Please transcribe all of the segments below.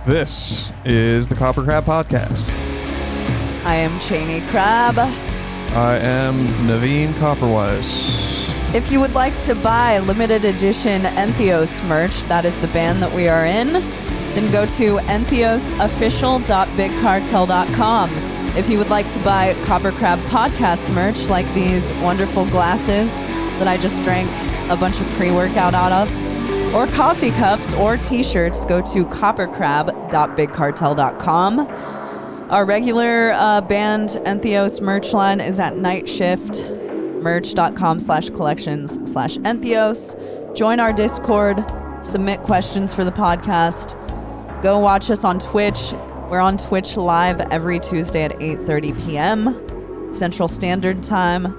This is the KoperCrabb Podcast. I am Cheney Crab. I am Naveen Copperwise. If you would like to buy limited edition ENTHEOS merch, that is the band that we are in, then go to entheosofficial.bigcartel.com. If you would like to buy KoperCrabb Podcast merch, like these wonderful glasses that I just drank a bunch of pre-workout out of, or coffee cups or t-shirts, go to KoperCrabb.bigcartel.com. Our regular band ENTHEOS merch line is at nightshiftmerch.com/collections/ENTHEOS. Join our Discord, submit questions for the podcast. Go watch us on Twitch. We're on Twitch live every Tuesday at 8:30 p.m. Central Standard Time.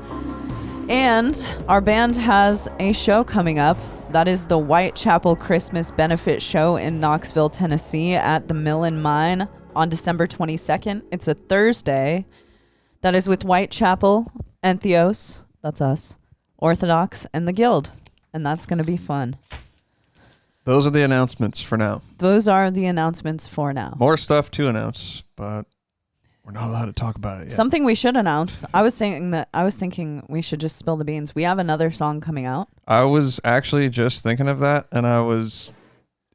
And our band has a show coming up. That is the Whitechapel Christmas Benefit Show in Knoxville, Tennessee at the Mill and Mine on December 22nd. It's a Thursday. That is with Whitechapel, ENTHEOS, that's us, Orthodox, and the Guild. And that's going to be fun. Those are the announcements for now. Those are the announcements for now. More stuff to announce, but we're not allowed to talk about it yet. Something we should announce. I was thinking we should just spill the beans. We have another song coming out. I was actually just thinking of that, and I was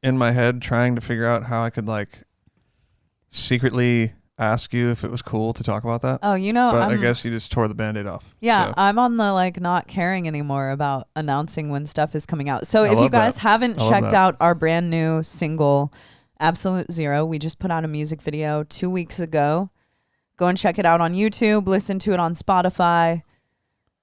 in my head trying to figure out how I could secretly ask you if it was cool to talk about that. Oh, but I guess you just tore the Band-Aid off. Yeah, so. I'm on the not caring anymore about announcing when stuff is coming out. So if you guys haven't checked out our brand new single, Absolute Zero, we just put out a music video 2 weeks ago. Go and check it out on YouTube, listen to it on Spotify,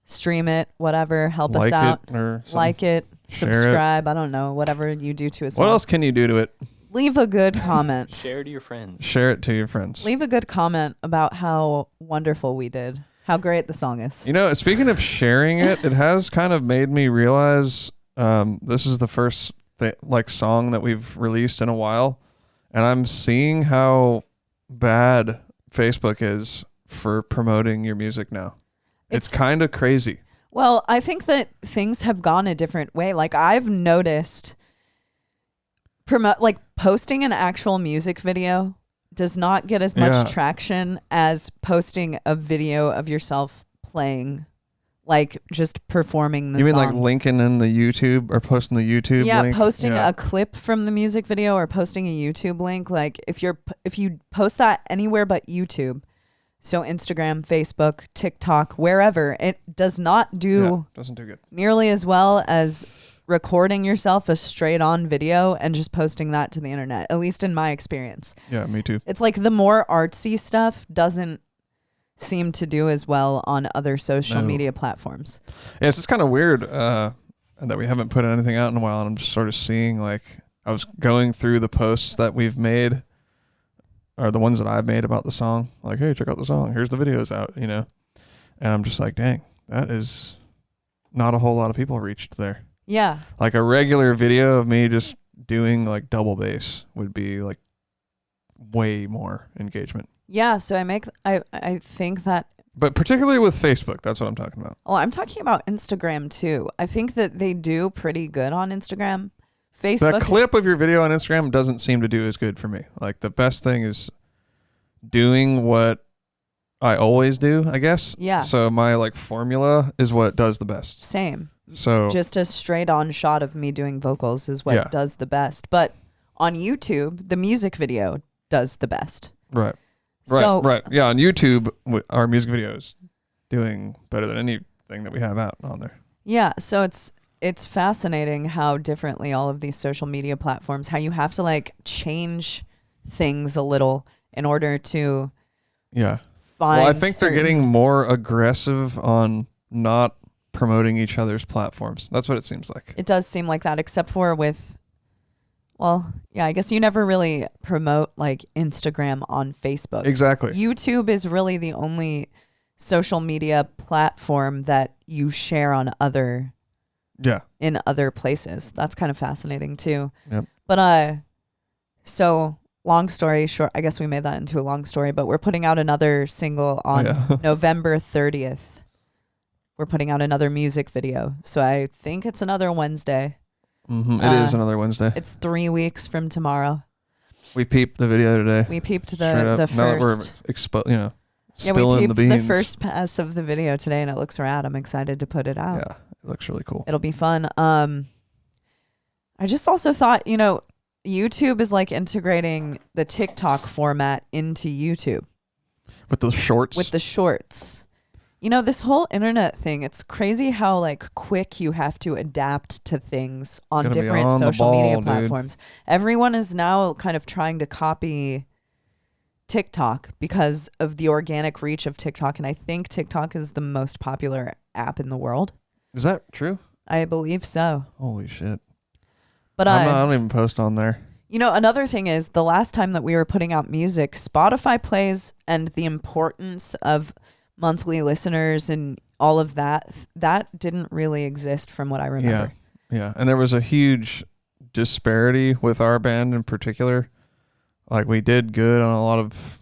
stream it, whatever, help us out. Like it, subscribe, I don't know, whatever you do to us. What else can you do to it? Leave a good comment. Share it to your friends. Share it to your friends. Leave a good comment about how wonderful we did, how great the song is. Speaking of sharing it, it has kind of made me realize this is the first song that we've released in a while, and I'm seeing how bad Facebook is for promoting your music now. It's kind of crazy. Well, I think that things have gone a different way. I've noticed posting an actual music video does not get as much traction as posting a video of yourself playing, just performing the song. You mean linking in the YouTube or posting the YouTube link? Yeah, posting a clip from the music video or posting a YouTube link. If you post that anywhere but YouTube, so Instagram, Facebook, TikTok, wherever, it does not do doesn't do good nearly as well as recording yourself a straight on video and just posting that to the internet, at least in my experience. Yeah, me too. It's the more artsy stuff doesn't seem to do as well on other social media platforms. Yeah, it's just kind of weird that we haven't put anything out in a while, and I'm just sort of seeing I was going through the posts that we've made, or the ones that I've made about the song, hey, check out the song, here's the videos out, and I'm just dang, that is not a whole lot of people reached there. Yeah. A regular video of me just doing double bass would be way more engagement. Yeah, so I think that, but particularly with Facebook, that's what I'm talking about. Well, I'm talking about Instagram too. I think that they do pretty good on Instagram. Facebook. That clip of your video on Instagram doesn't seem to do as good for me. The best thing is doing what I always do, I guess. Yeah. So my formula is what does the best. Same. So just a straight on shot of me doing vocals is what does the best. But on YouTube, the music video does the best. Right. So, right. Yeah, on YouTube, our music video is doing better than anything that we have out on there. Yeah, so it's fascinating how differently all of these social media platforms, how you have to change things a little in order to find. Well, I think they're getting more aggressive on not promoting each other's platforms. That's what it seems like. It does seem like that, except for I guess you never really promote Instagram on Facebook. Exactly. YouTube is really the only social media platform that you share on in other places. That's kind of fascinating too. Yep. But so long story short, I guess we made that into a long story, but we're putting out another single on November 30th. We're putting out another music video. So I think it's another Wednesday. Mm-hmm. It is another Wednesday. It's 3 weeks from tomorrow. We peeped the video today. We peeped the Now that we're first. spilling the we peeped beans. the first pass of the video today, and it looks rad. I'm excited to put it out. Yeah, it looks really cool. It'll be fun. I just also thought, YouTube is like integrating the TikTok format into YouTube. With the shorts? With the shorts. This whole internet thing, it's crazy how like quick you have to adapt to things on different social media platforms. Dude. Everyone is now kind of trying to copy TikTok because of the organic reach of TikTok. And I think TikTok is the most popular app in the world. Is that true? I believe so. Holy shit. But I don't even post on there. Another thing is the last time that we were putting out music, Spotify plays and the importance of monthly listeners and all of that didn't really exist from what I remember. Yeah. And there was a huge disparity with our band in particular. Like we did good on a lot of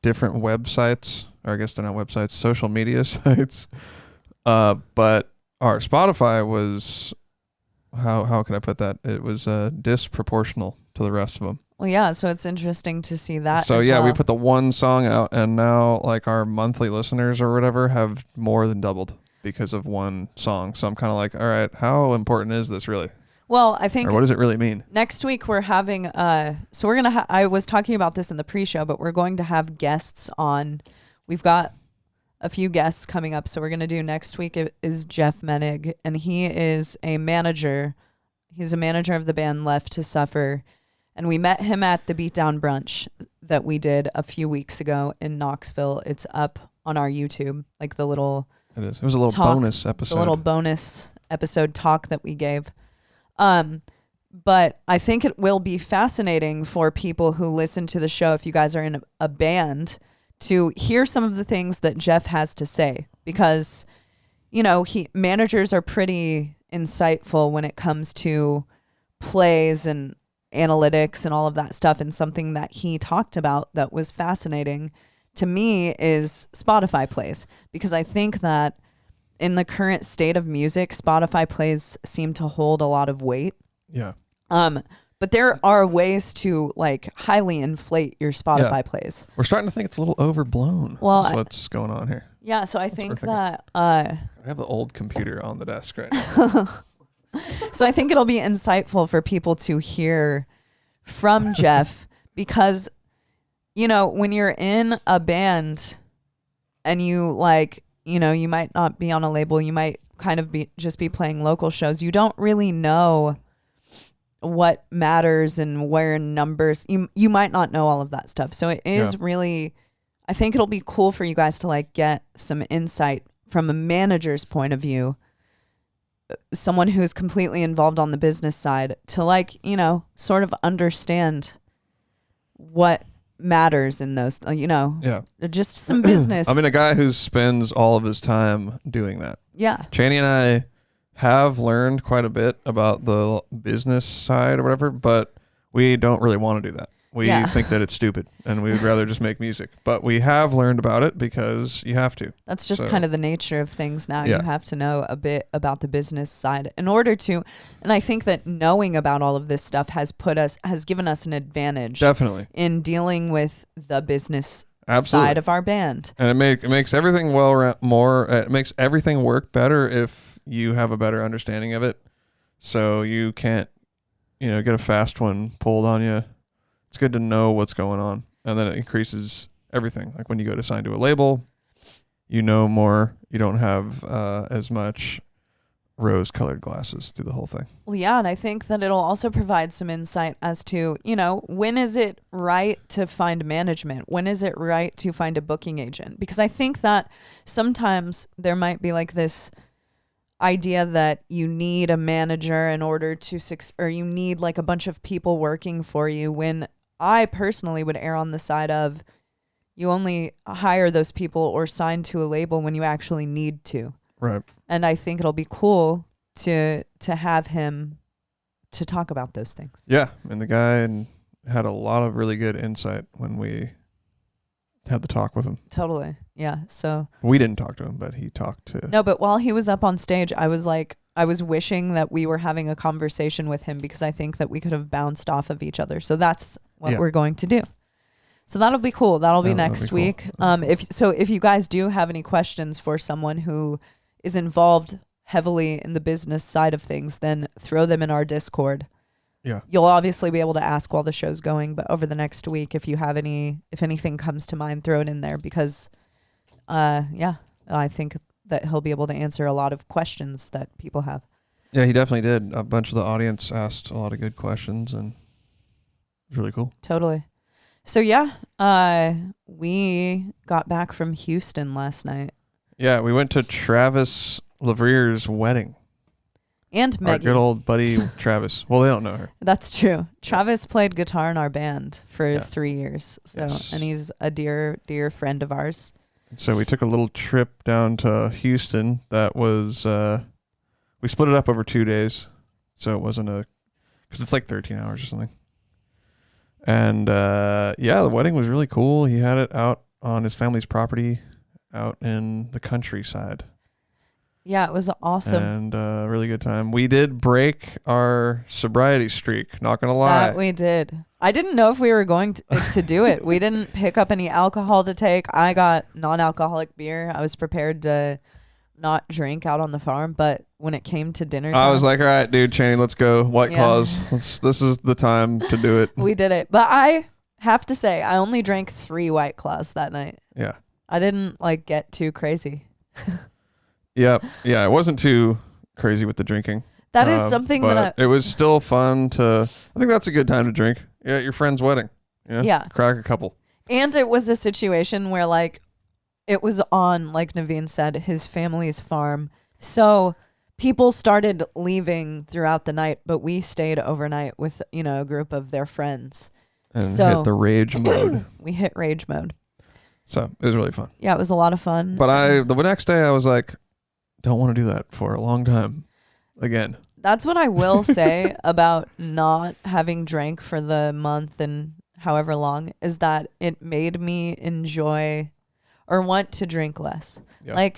different websites, or I guess they're not websites, social media sites. But our Spotify was, how can I put that? It was disproportional to the rest of them. Well, yeah, so it's interesting to see that. So we put the one song out, and now like our monthly listeners or whatever have more than doubled because of one song. So I'm kind of like, all right, how important is this really? Well, I think, or what does it really mean? Next week we're having, so we're gonna. I was talking about this in the pre-show, but we're going to have guests on. We've got a few guests coming up, so we're gonna do next week is Jeff Menig, and he is a manager. He's a manager of the band Left to Suffer. And we met him at the Beatdown Brunch that we did a few weeks ago in Knoxville. It's up on our YouTube, like the little... It is. It was a little bonus episode. The little bonus episode talk that we gave. But I think it will be fascinating for people who listen to the show, if you guys are in a band, to hear some of the things that Jeff has to say. Because, managers are pretty insightful when it comes to plays and analytics and all of that stuff, and something that he talked about that was fascinating to me is Spotify plays, because I think that in the current state of music, Spotify plays seem to hold a lot of weight. Yeah. But there are ways to like highly inflate your Spotify plays. We're starting to think it's a little overblown. Well, that's what's going on here. Yeah, so I think that I have the old computer on the desk right now. So I think it'll be insightful for people to hear from Jeff, because, when you're in a band and you you might not be on a label, you might kind of just be playing local shows. You don't really know what matters and where numbers, you might not know all of that stuff. So it is really, I think it'll be cool for you guys to like get some insight from a manager's point of view, someone who's completely involved on the business side, to sort of understand what matters in those, just some business. I mean, a guy who spends all of his time doing that. Yeah. Chaney and I have learned quite a bit about the business side or whatever, but we don't really want to do that. We think that it's stupid and we would rather just make music. But we have learned about it because you have to. That's just kind of the nature of things now. Yeah. You have to know a bit about the business side in order to, and I think that knowing about all of this stuff has given us an advantage. Definitely. In dealing with the business side of our band. And it makes everything it makes everything work better if you have a better understanding of it. So you can't, get a fast one pulled on you. It's good to know what's going on, and then it increases everything. Like when you go to sign to a label, you know more. You don't have as much rose-colored glasses through the whole thing. Well, yeah, and I think that it'll also provide some insight as to, when is it right to find management? When is it right to find a booking agent? Because I think that sometimes there might be like this idea that you need a manager in order to or you need like a bunch of people working for you, when I personally would err on the side of you only hire those people or sign to a label when you actually need to. Right. And I think it'll be cool to have him to talk about those things. Yeah. And the guy had a lot of really good insight when we had the talk with him. Totally. Yeah. So we didn't talk to him, but he talked to... No, but while he was up on stage, I was like, I was wishing that we were having a conversation with him because I think that we could have bounced off of each other. So that's what we're going to do. So that'll be cool. That'll be next week. Cool. If you guys do have any questions for someone who is involved heavily in the business side of things, then throw them in our Discord. Yeah. You'll obviously be able to ask while the show's going, but over the next week, if anything comes to mind, throw it in there because, I think that he'll be able to answer a lot of questions that people have. Yeah, he definitely did. A bunch of the audience asked a lot of good questions, and it was really cool. Totally. So we got back from Houston last night. Yeah, we went to Travis Levrier's wedding. And Maggie. Our good old buddy Travis. Well, they don't know her. That's true. Travis played guitar in our band for 3 years. And he's a dear, dear friend of ours. So we took a little trip down to Houston that was, we split it up over 2 days. So it wasn't because it's like 13 hours or something. And the wedding was really cool. He had it out on his family's property out in the countryside. Yeah, it was awesome. And a really good time. We did break our sobriety streak, not going to lie. That we did. I didn't know if we were going to do it. We didn't pick up any alcohol to take. I got non-alcoholic beer. I was prepared to not drink out on the farm, but when it came to dinner time, I was like, all right, dude, Chaney, let's go. White Claws. This is the time to do it. We did it. But I have to say, I only drank 3 White Claws that night. Yeah. I didn't get too crazy. Yeah, it wasn't too crazy with the drinking. That is something that it was still fun to. I think that's a good time to drink. Yeah, at your friend's wedding. Yeah, crack a couple. And it was a situation where it was on, like Naveen said, his family's farm. So people started leaving throughout the night, but we stayed overnight with a group of their friends. And hit the rage mode. We hit rage mode. So it was really fun. Yeah, it was a lot of fun. But the next day I was like, don't want to do that for a long time again. That's what I will say about not having drank for the month and however long is that it made me enjoy or want to drink less. Yeah.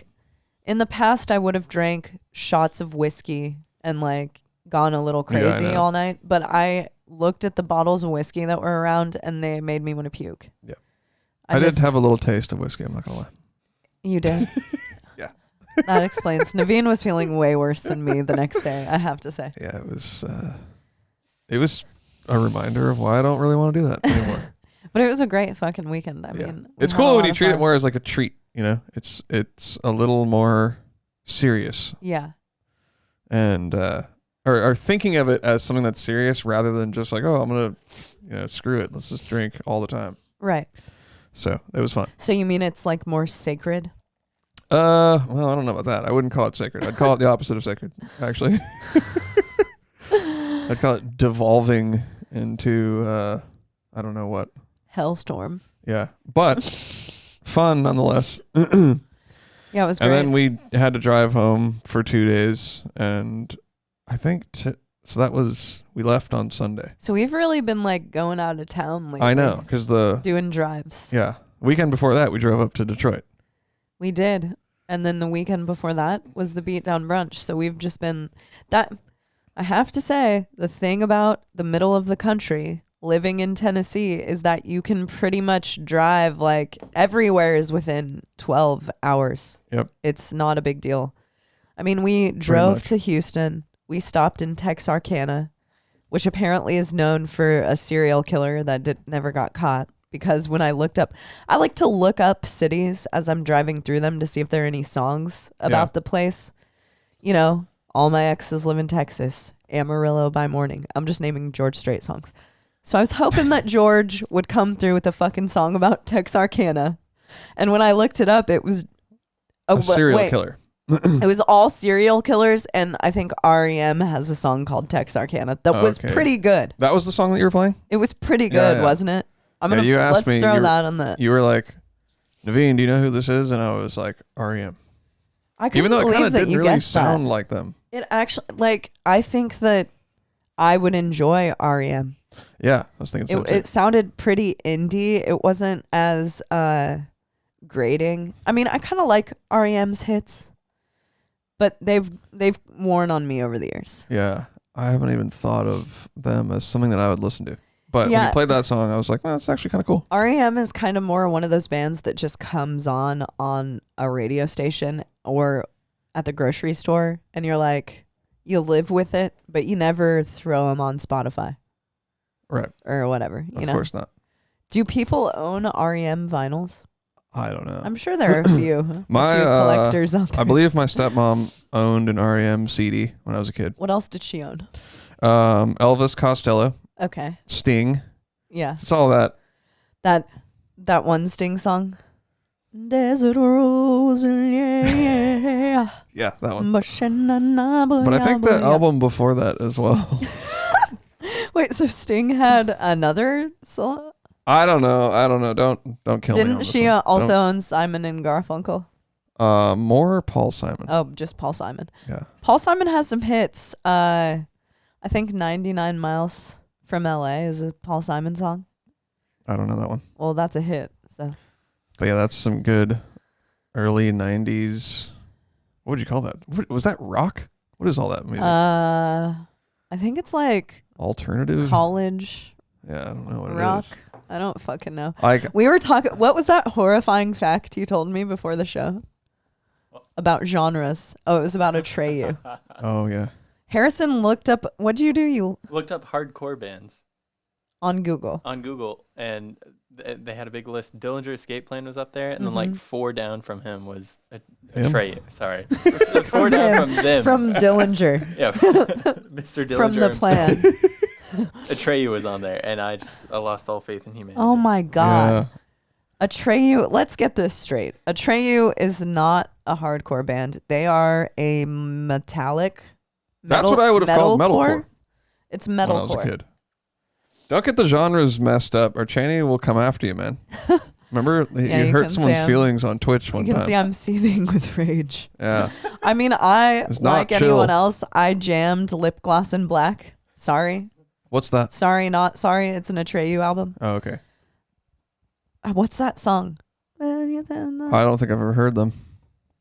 In the past, I would have drank shots of whiskey and gone a little crazy all night. But I looked at the bottles of whiskey that were around and they made me want to puke. Yeah. I did have a little taste of whiskey, I'm not going to lie. You did? Yeah. That explains. Naveen was feeling way worse than me the next day, I have to say. Yeah, it was a reminder of why I don't really want to do that anymore. But it was a great fucking weekend. I mean, it's cool when you treat it more as like a treat, It's a little more serious. Yeah. And or thinking of it as something that's serious rather than just like, oh, I'm going to, screw it. Let's just drink all the time. Right. So it was fun. So you mean it's more sacred? Well, I don't know about that. I wouldn't call it sacred. I'd call it the opposite of sacred, actually. I'd call it devolving into, I don't know what. Hellstorm. Yeah. But fun nonetheless. Yeah, it was great. And then we had to drive home for 2 days. And I think, so that was, we left on Sunday. So we've really been going out of town lately. I know, because doing drives. Yeah. Weekend before that, we drove up to Detroit. We did. And then the weekend before that was the Beatdown Brunch. So we've just been that. I have to say, the thing about the middle of the country, living in Tennessee, is that you can pretty much drive everywhere is within 12 hours. Yep. It's not a big deal. I mean, we drove to Houston. We stopped in Texarkana, which apparently is known for a serial killer that never got caught. Because when I looked up, I like to look up cities as I'm driving through them to see if there are any songs about the place. All my exes live in Texas. Amarillo by morning. I'm just naming George Strait songs. So I was hoping that George would come through with a fucking song about Texarkana. And when I looked it up, it was a serial killer. It was all serial killers, and I think REM has a song called Texarkana that was pretty good. That was the song that you were playing? It was pretty good, wasn't it? You asked let's throw that on the. You were like, Naveen, do you know who this is? And I was like, REM. I couldn't believe that you guessed that. Even though it kind of didn't really sound like them. It actually, I think that I would enjoy REM. Yeah, I was thinking so too. It sounded pretty indie. It wasn't as, grating. I mean, I kind of like REM's hits. but they've worn on me over the years. Yeah. I haven't even thought of them as something that I would listen to. But when Yeah. you played that song, I was like, it's actually kind of cool. REM is kind of more one of those bands that just comes on a radio station or at the grocery store, and you're like, you live with it, but you never throw them on Spotify. Right. Or whatever. Of course not. Do people own REM vinyls? I don't know. I'm sure there are a few, My a few collectors out there. I believe my stepmom owned an REM CD when I was a kid. What else did she own? Elvis Costello, Okay. Sting. Yeah. It's all that. That one Sting song. Desert Rose, yeah. Yeah, that one. But But I think the album before that as well. Wait, so Sting had another song? I don't know. Don't kill me. Didn't she also own Simon and Garfunkel? More Paul Simon. Oh, just Paul Simon. Yeah. Paul Simon has some hits. I think 99 Miles from LA is a Paul Simon song. I don't know that one. Well, that's a hit. So. But yeah, that's some good early 90s. What would you call that? Was that rock? What is all that music? I think it's like alternative college. Yeah, I don't know what rock. it is. I don't fucking know. Like we were talking. What was that horrifying fact you told me before the show about genres? Oh, it was about Atreyu. Oh yeah. Harrison looked up. What did you do? You looked up hardcore bands on Google. On Google, and they had a big list. Dillinger Escape Plan was up there, and then like 4 down from him was Atreyu. Sorry, 4 down from them. From Dillinger. Yeah, Mr. Dillinger from the Plan. Atreyu was on there, and I lost all faith in humanity. Oh my god. Yeah. Atreyu, let's get this straight. Atreyu is not a hardcore band. They are a metallic. That's what I would have called metalcore. It's metalcore. When I was a kid. Don't get the genres messed up, or Cheney will come after you, man. Remember, you hurt someone's feelings on Twitch one time. You can see I'm seething with rage. Yeah. I mean, like anyone else, I jammed Lip Gloss in Black. Sorry. What's that? Sorry, not sorry. It's an Atreyu album. Oh, okay. What's that song? I don't think I've ever heard them.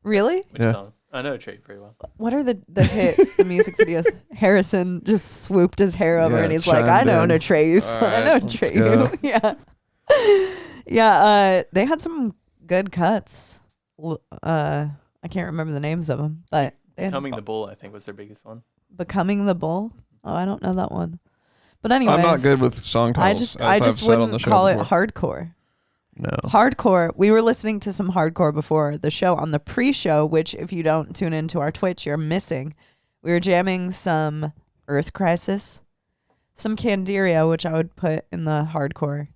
Really? Which song? I know Atreyu pretty well. What are the hits, the music videos? Harrison just swooped his hair over and he's like, I know an Atreyu song. Right, I know Atreyu. Yeah. Yeah, they had some good cuts. I can't remember the names of them, but Becoming the Bull, I think, was their biggest one. Becoming the Bull? Oh, I don't know that one. But anyways, I'm not good with song titles. I just wouldn't call it hardcore. No. Hardcore. We were listening to some hardcore before the show on the pre-show, which if you don't tune into our Twitch, you're missing. We were jamming some Earth Crisis, some Candiria, which I would put in the hardcore.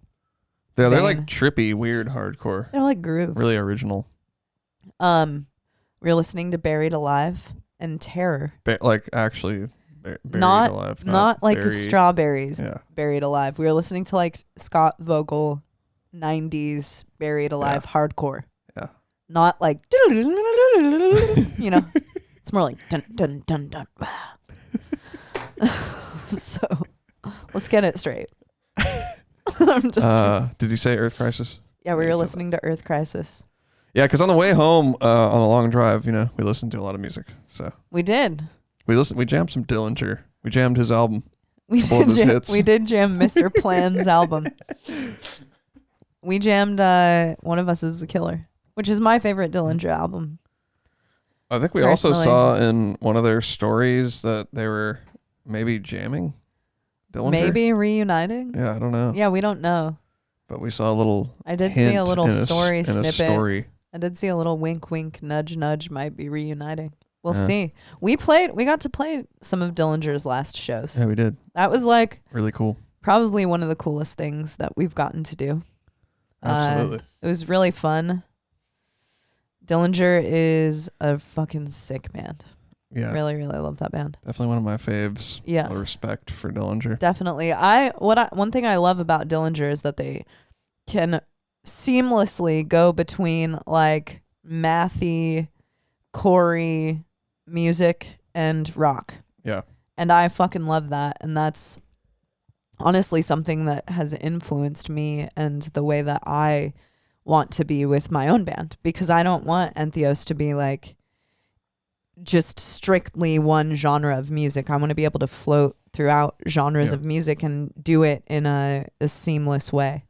Yeah, they're like trippy, weird hardcore. They're like groove. Really original. We were listening to Buried Alive and Terror. Like actually Buried Alive. Not like Strawberries. Yeah. Buried Alive. We were listening to like Scott Vogel 90s Buried Alive hardcore. Yeah. Not like it's more like dun dun dun dun. So let's get it straight. I'm just did you say Earth Crisis? Yeah, we were listening to Earth Crisis. Yeah, because on the way home on a long drive, we listened to a lot of music. So we did. We jammed some Dillinger. We jammed his album. We did jam Mr. Plan's album. We jammed One of Us is a Killer, which is my favorite Dillinger album. I think we also saw in one of their stories that they were maybe jamming Dillinger. Maybe reuniting? Yeah, I don't know. Yeah, we don't know. But we saw a little I did see a little story snippet. A story. I did see a little wink, wink, nudge, nudge might be reuniting. We'll see. We got to play some of Dillinger's last shows. Yeah, we did. That was like really cool. Probably one of the coolest things that we've gotten to do. Absolutely. It was really fun. Dillinger is a fucking sick band. Yeah. Really, really love that band. Definitely one of my faves. Yeah. A lot of respect for Dillinger. Definitely. One thing I love about Dillinger is that they can seamlessly go between like mathy, Corey music and rock. Yeah. And I fucking love that. And that's honestly something that has influenced me and the way that I want to be with my own band, because I don't want ENTHEOS to be like just strictly one genre of music. I want to be able to float throughout genres of music and do it in a seamless way.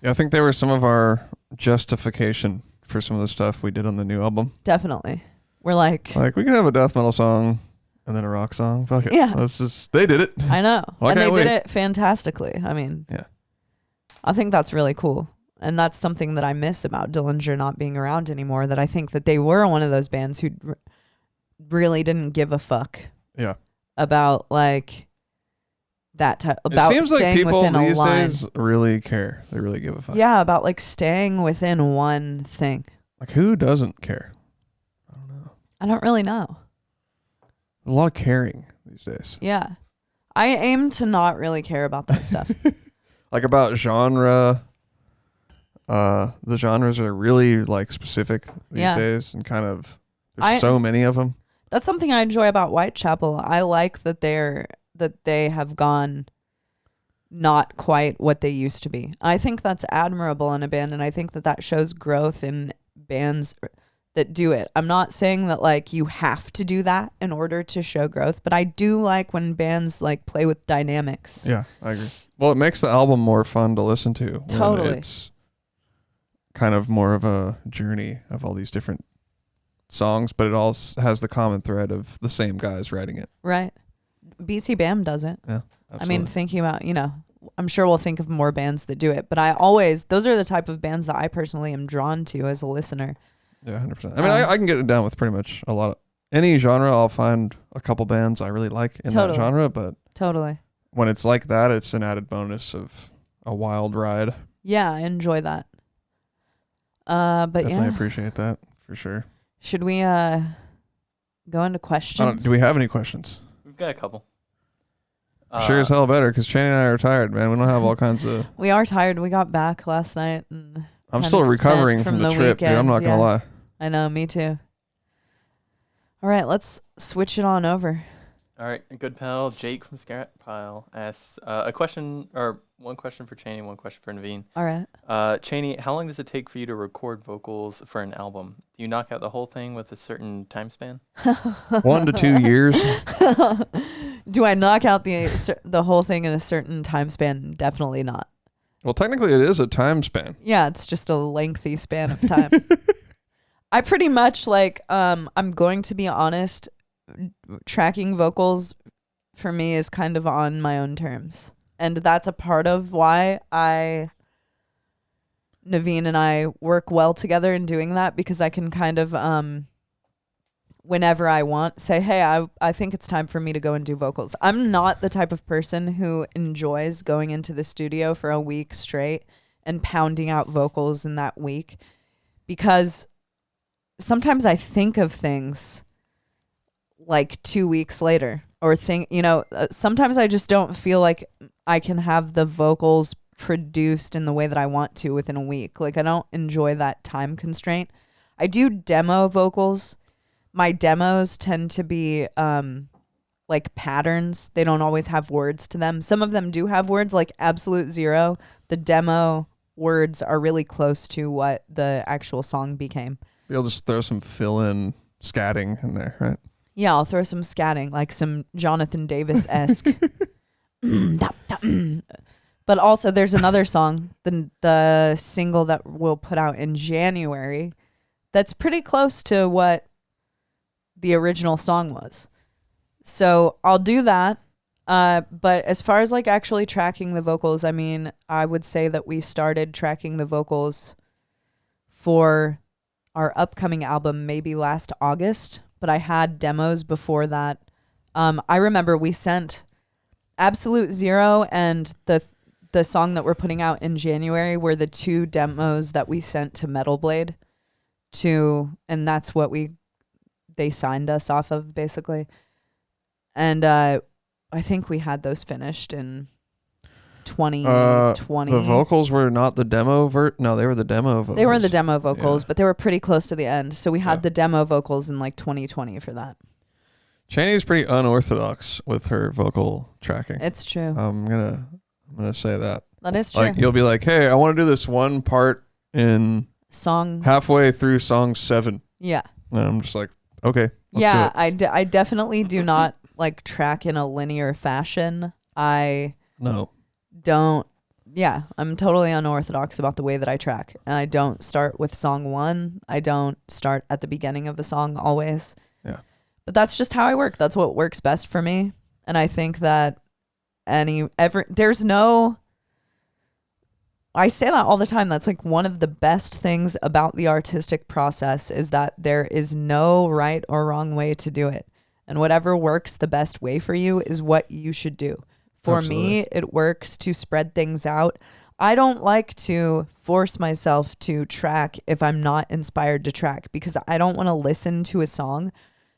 Yeah, I think they were some of our justification for some of the stuff we did on the new album. Definitely. We're like we can have a death metal song and then a rock song. Fuck it. Yeah. They did it. I know. Well, and they wait. did it fantastically. I mean, yeah. I think that's really cool. And that's something that I miss about Dillinger not being around anymore, that I think that they were one of those bands who really didn't give a fuck. Yeah. About like that type, about it seems staying like people within a these line. days really care. They really give a fuck. Yeah, about like staying within one thing. Like who doesn't care? I don't know. I don't really know. There's a lot of caring these days. Yeah. I aim to not really care about that stuff. Like about genre. The genres are really like specific these days, and kind of there's so many of them. That's something I enjoy about Whitechapel. I like that they have gone not quite what they used to be. I think that's admirable in a band, and I think that shows growth in bands that do it. I'm not saying that like you have to do that in order to show growth, but I do like when bands like play with dynamics. Yeah, I agree. Well, it makes the album more fun to listen to. Totally. It's kind of more of a journey of all these different songs, but it all has the common thread of the same guys writing it. Right. BT Bam does it. Yeah, absolutely. I mean, thinking about, I'm sure we'll think of more bands that do it, but those are the type of bands that I personally am drawn to as a listener. Yeah, 100%. I mean, I can get it down with pretty much a lot of any genre. I'll find a couple bands I really like in that genre, but totally, when it's like that, it's an added bonus of a wild ride. Yeah, I enjoy that. But definitely appreciate that for sure. Should we go into questions? Do we have any questions? We've got a couple. Sure as hell better, because Channing and I are tired, man. We don't have all kinds of... We are tired. We got back last night. And I'm still recovering from the trip, dude. I'm not going to lie. I know, me too. All right, let's switch it on over. All right, good pal Jake from Scrap Pile asks one question for Chaney, one question for Naveen. All right. Chaney, how long does it take for you to record vocals for an album? Do you knock out the whole thing with a certain time span? 1 to 2 years. Do I knock out the whole thing in a certain time span? Definitely not. Well, technically it is a time span. Yeah, it's just a lengthy span of time. I pretty much I'm going to be honest, tracking vocals for me is kind of on my own terms. And that's a part of why Naveen and I work well together in doing that, because I can kind of, whenever I want, say, hey, I think it's time for me to go and do vocals. I'm not the type of person who enjoys going into the studio for a week straight and pounding out vocals in that week, because sometimes I think of things like 2 weeks later, or sometimes I just don't feel like I can have the vocals produced in the way that I want to within a week. Like, I don't enjoy that time constraint. I do demo vocals. My demos tend to be like patterns. They don't always have words to them. Some of them do have words, like Absolute Zero. The demo words are really close to what the actual song became. You'll just throw some fill-in scatting in there, right? Yeah, I'll throw some scatting, like some Jonathan Davis-esque. But also there's another song, the single that we'll put out in January, that's pretty close to what the original song was. So I'll do that. But as far as like actually tracking the vocals, I mean, I would say that we started tracking the vocals for our upcoming album maybe last August, but I had demos before that. I remember we sent Absolute Zero and the song that we're putting out in January were the two demos that we sent to Metal Blade and that's what they signed us off of, basically. And I think we had those finished in 2020. The vocals were not the demo No, they were the demo vocals. They were the demo vocals, but they were pretty close to the end. So we had the demo vocals in like 2020 for that. Chaney is pretty unorthodox with her vocal tracking. It's true. I'm gonna say that. That is true. Like, you'll be like, hey, I want to do this one part in song halfway through song 7. Yeah. And I'm just like, okay. Yeah, I definitely do not like track in a linear fashion. I don't. Yeah, I'm totally unorthodox about the way that I track. And I don't start with song 1. I don't start at the beginning of a song always. Yeah. But that's just how I work. That's what works best for me. And I think that there's no, I say that all the time. That's like one of the best things about the artistic process is that there is no right or wrong way to do it. And whatever works the best way for you is what you should do. For me, it works to spread things out. I don't like to force myself to track if I'm not inspired to track, because I don't want to listen to a song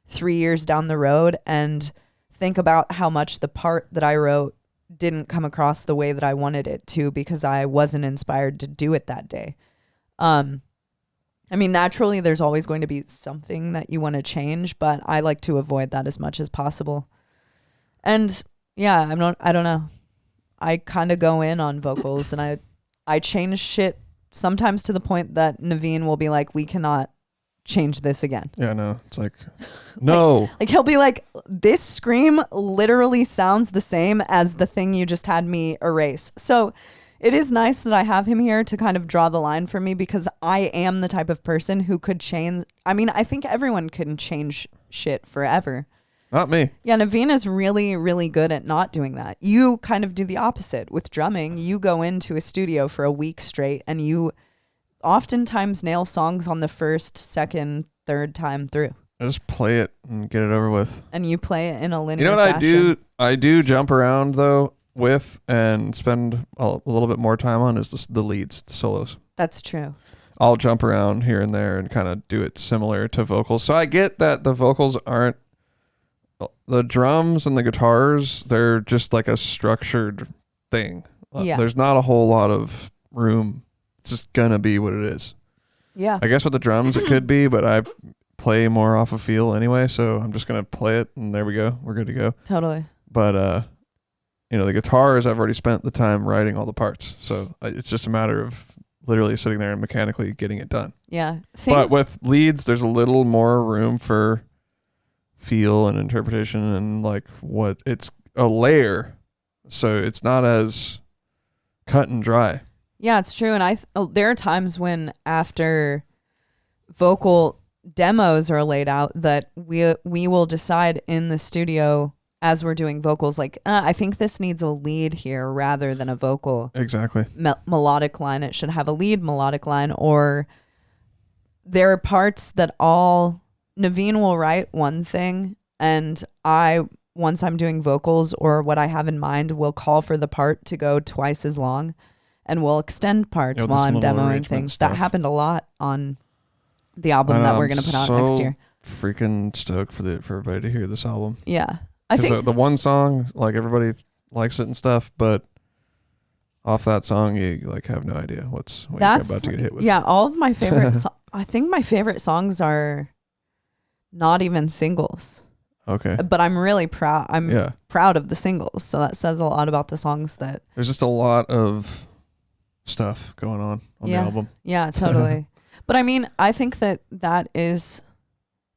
3 years down the road and think about how much the part that I wrote didn't come across the way that I wanted it to because I wasn't inspired to do it that day. I mean, naturally, there's always going to be something that you want to change, but I like to avoid that as much as possible. And yeah, I don't know. I kind of go in on vocals and I change shit sometimes to the point that Naveen will be like, we cannot change this again. Yeah, no. It's like, no. like he'll be like, this scream literally sounds the same as the thing you just had me erase. So it is nice that I have him here to kind of draw the line for me, because I am the type of person who could change. I mean, I think everyone can change shit forever. Not me. Yeah, Naveen is really, really good at not doing that. You kind of do the opposite. With drumming, you go into a studio for a week straight and you oftentimes nail songs on the first, second, third time through. I just play it and get it over with. And you play it in a linear fashion. I do? I do jump around, though, with and spend a little bit more time on is the leads, the solos. That's true. I'll jump around here and there and kind of do it similar to vocals. So I get that the vocals aren't, the drums and the guitars, they're just like a structured thing. Yeah. There's not a whole lot of room. It's just gonna be what it is. Yeah. I guess with the drums it could be, but I play more off of feel anyway, so I'm just gonna play it and there we go. We're good to go. Totally. But the guitars, I've already spent the time writing all the parts, so it's just a matter of literally sitting there and mechanically getting it done. Yeah. But with leads, there's a little more room for feel and interpretation, and like what it's a layer, so it's not as cut and dry. Yeah, it's true. And there are times when after vocal demos are laid out that we will decide in the studio as we're doing vocals, like I think this needs a lead here rather than a vocal. Exactly. Melodic line. It should have a lead melodic line. Or there are parts that Naveen will write one thing, and once I'm doing vocals or what I have in mind, will call for the part to go twice as long, and we'll extend parts while I'm demoing things. Stuff. That happened a lot on the album that we're going to put out next year. Freaking stoked for everybody to hear this album. Yeah. I think the one song, like, everybody likes it and stuff, but off that song you like have no idea what you're about to get hit with. Yeah, all of my favorite I think my favorite songs are not even singles. Okay. But I'm really proud. I'm proud of the singles. So that says a lot about the songs that. There's just a lot of stuff going on the album. Yeah, totally. But I mean, I think that is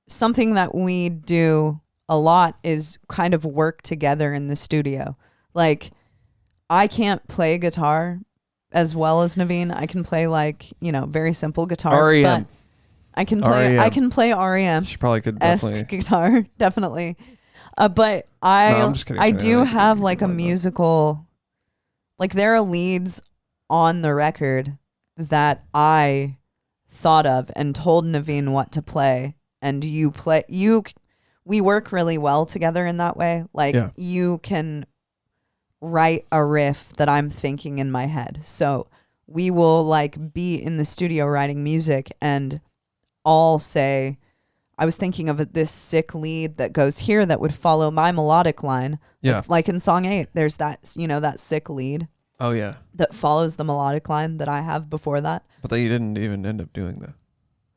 something that we do a lot, is kind of work together in the studio. Like, I can't play guitar as well as Naveen. I can play very simple guitar. REM. But I can play REM. She probably could definitely guitar, definitely. But I'm just kidding. I do have like a musical, like there are leads on the record that I thought of and told Naveen what to play, and we work really well together in that way. Like you can write a riff that I'm thinking in my head. So we will like be in the studio writing music, and I'll say, I was thinking of this sick lead that goes here that would follow my melodic line. Yeah. Like in song 8, there's that, that sick lead. Oh yeah. That follows the melodic line that I have before that. But that you didn't even end up doing that,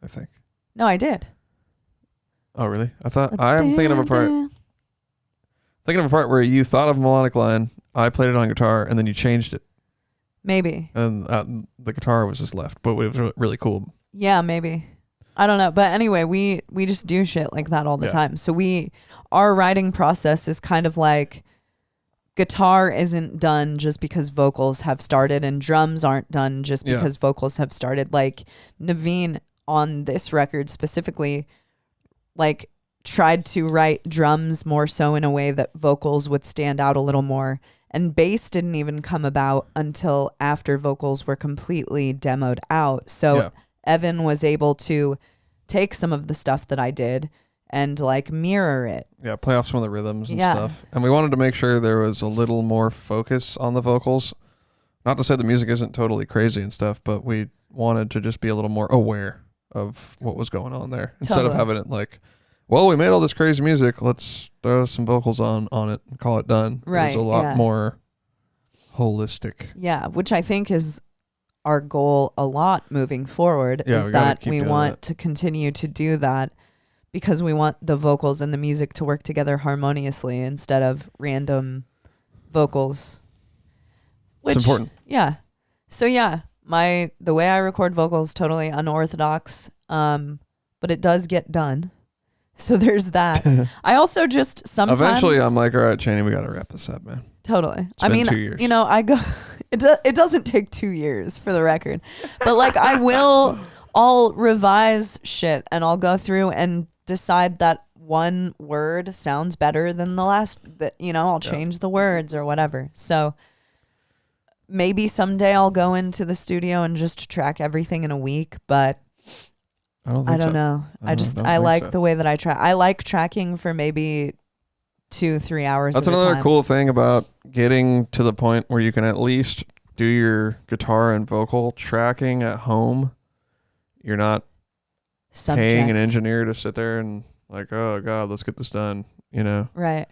I think. No, I did. Oh really? I'm thinking of a part where you thought of a melodic line, I played it on guitar, and then you changed it. Maybe. And the guitar was just left, but it was really cool. Yeah, maybe. I don't know. But anyway, we just do shit like that all the Yeah. time. So our writing process is kind of like guitar isn't done just because vocals have started, and drums aren't done just because vocals have started. Like Naveen on this record specifically, like tried to write drums more so in a way that vocals would stand out a little more. And bass didn't even come about until after vocals were completely demoed out. So Evan was able to take some of the stuff that I did and like mirror it. Yeah, play off some of the rhythms and stuff. And we wanted to make sure there was a little more focus on the vocals. Not to say the music isn't totally crazy and stuff, but we wanted to just be a little more aware of what was going on there. Instead of having it like, well, we made all this crazy music, let's throw some vocals on it and call it done. Right. It was a lot more holistic. Yeah, which I think is our goal a lot moving forward, is that we want to continue to do that, because we want the vocals and the music to work together harmoniously instead of random vocals. Which, it's important. Yeah. So the way I record vocals totally unorthodox, but it does get done. So there's that. I also just sometimes eventually I'm like, all right, Chaney, we got to wrap this up, man. Totally. It's been 2 years. You know, I go. It doesn't take 2 years for the record, but like I'll revise shit and I'll go through and decide that one word sounds better than the last. That I'll change the words or whatever. So maybe someday I'll go into the studio and just track everything in a week, but I don't know. I like the way that I track. I like tracking for maybe 2-3 hours. That's another cool thing about getting to the point where you can at least do your guitar and vocal tracking at home. You're not paying an engineer to sit there and like, oh God, let's get this done. Right.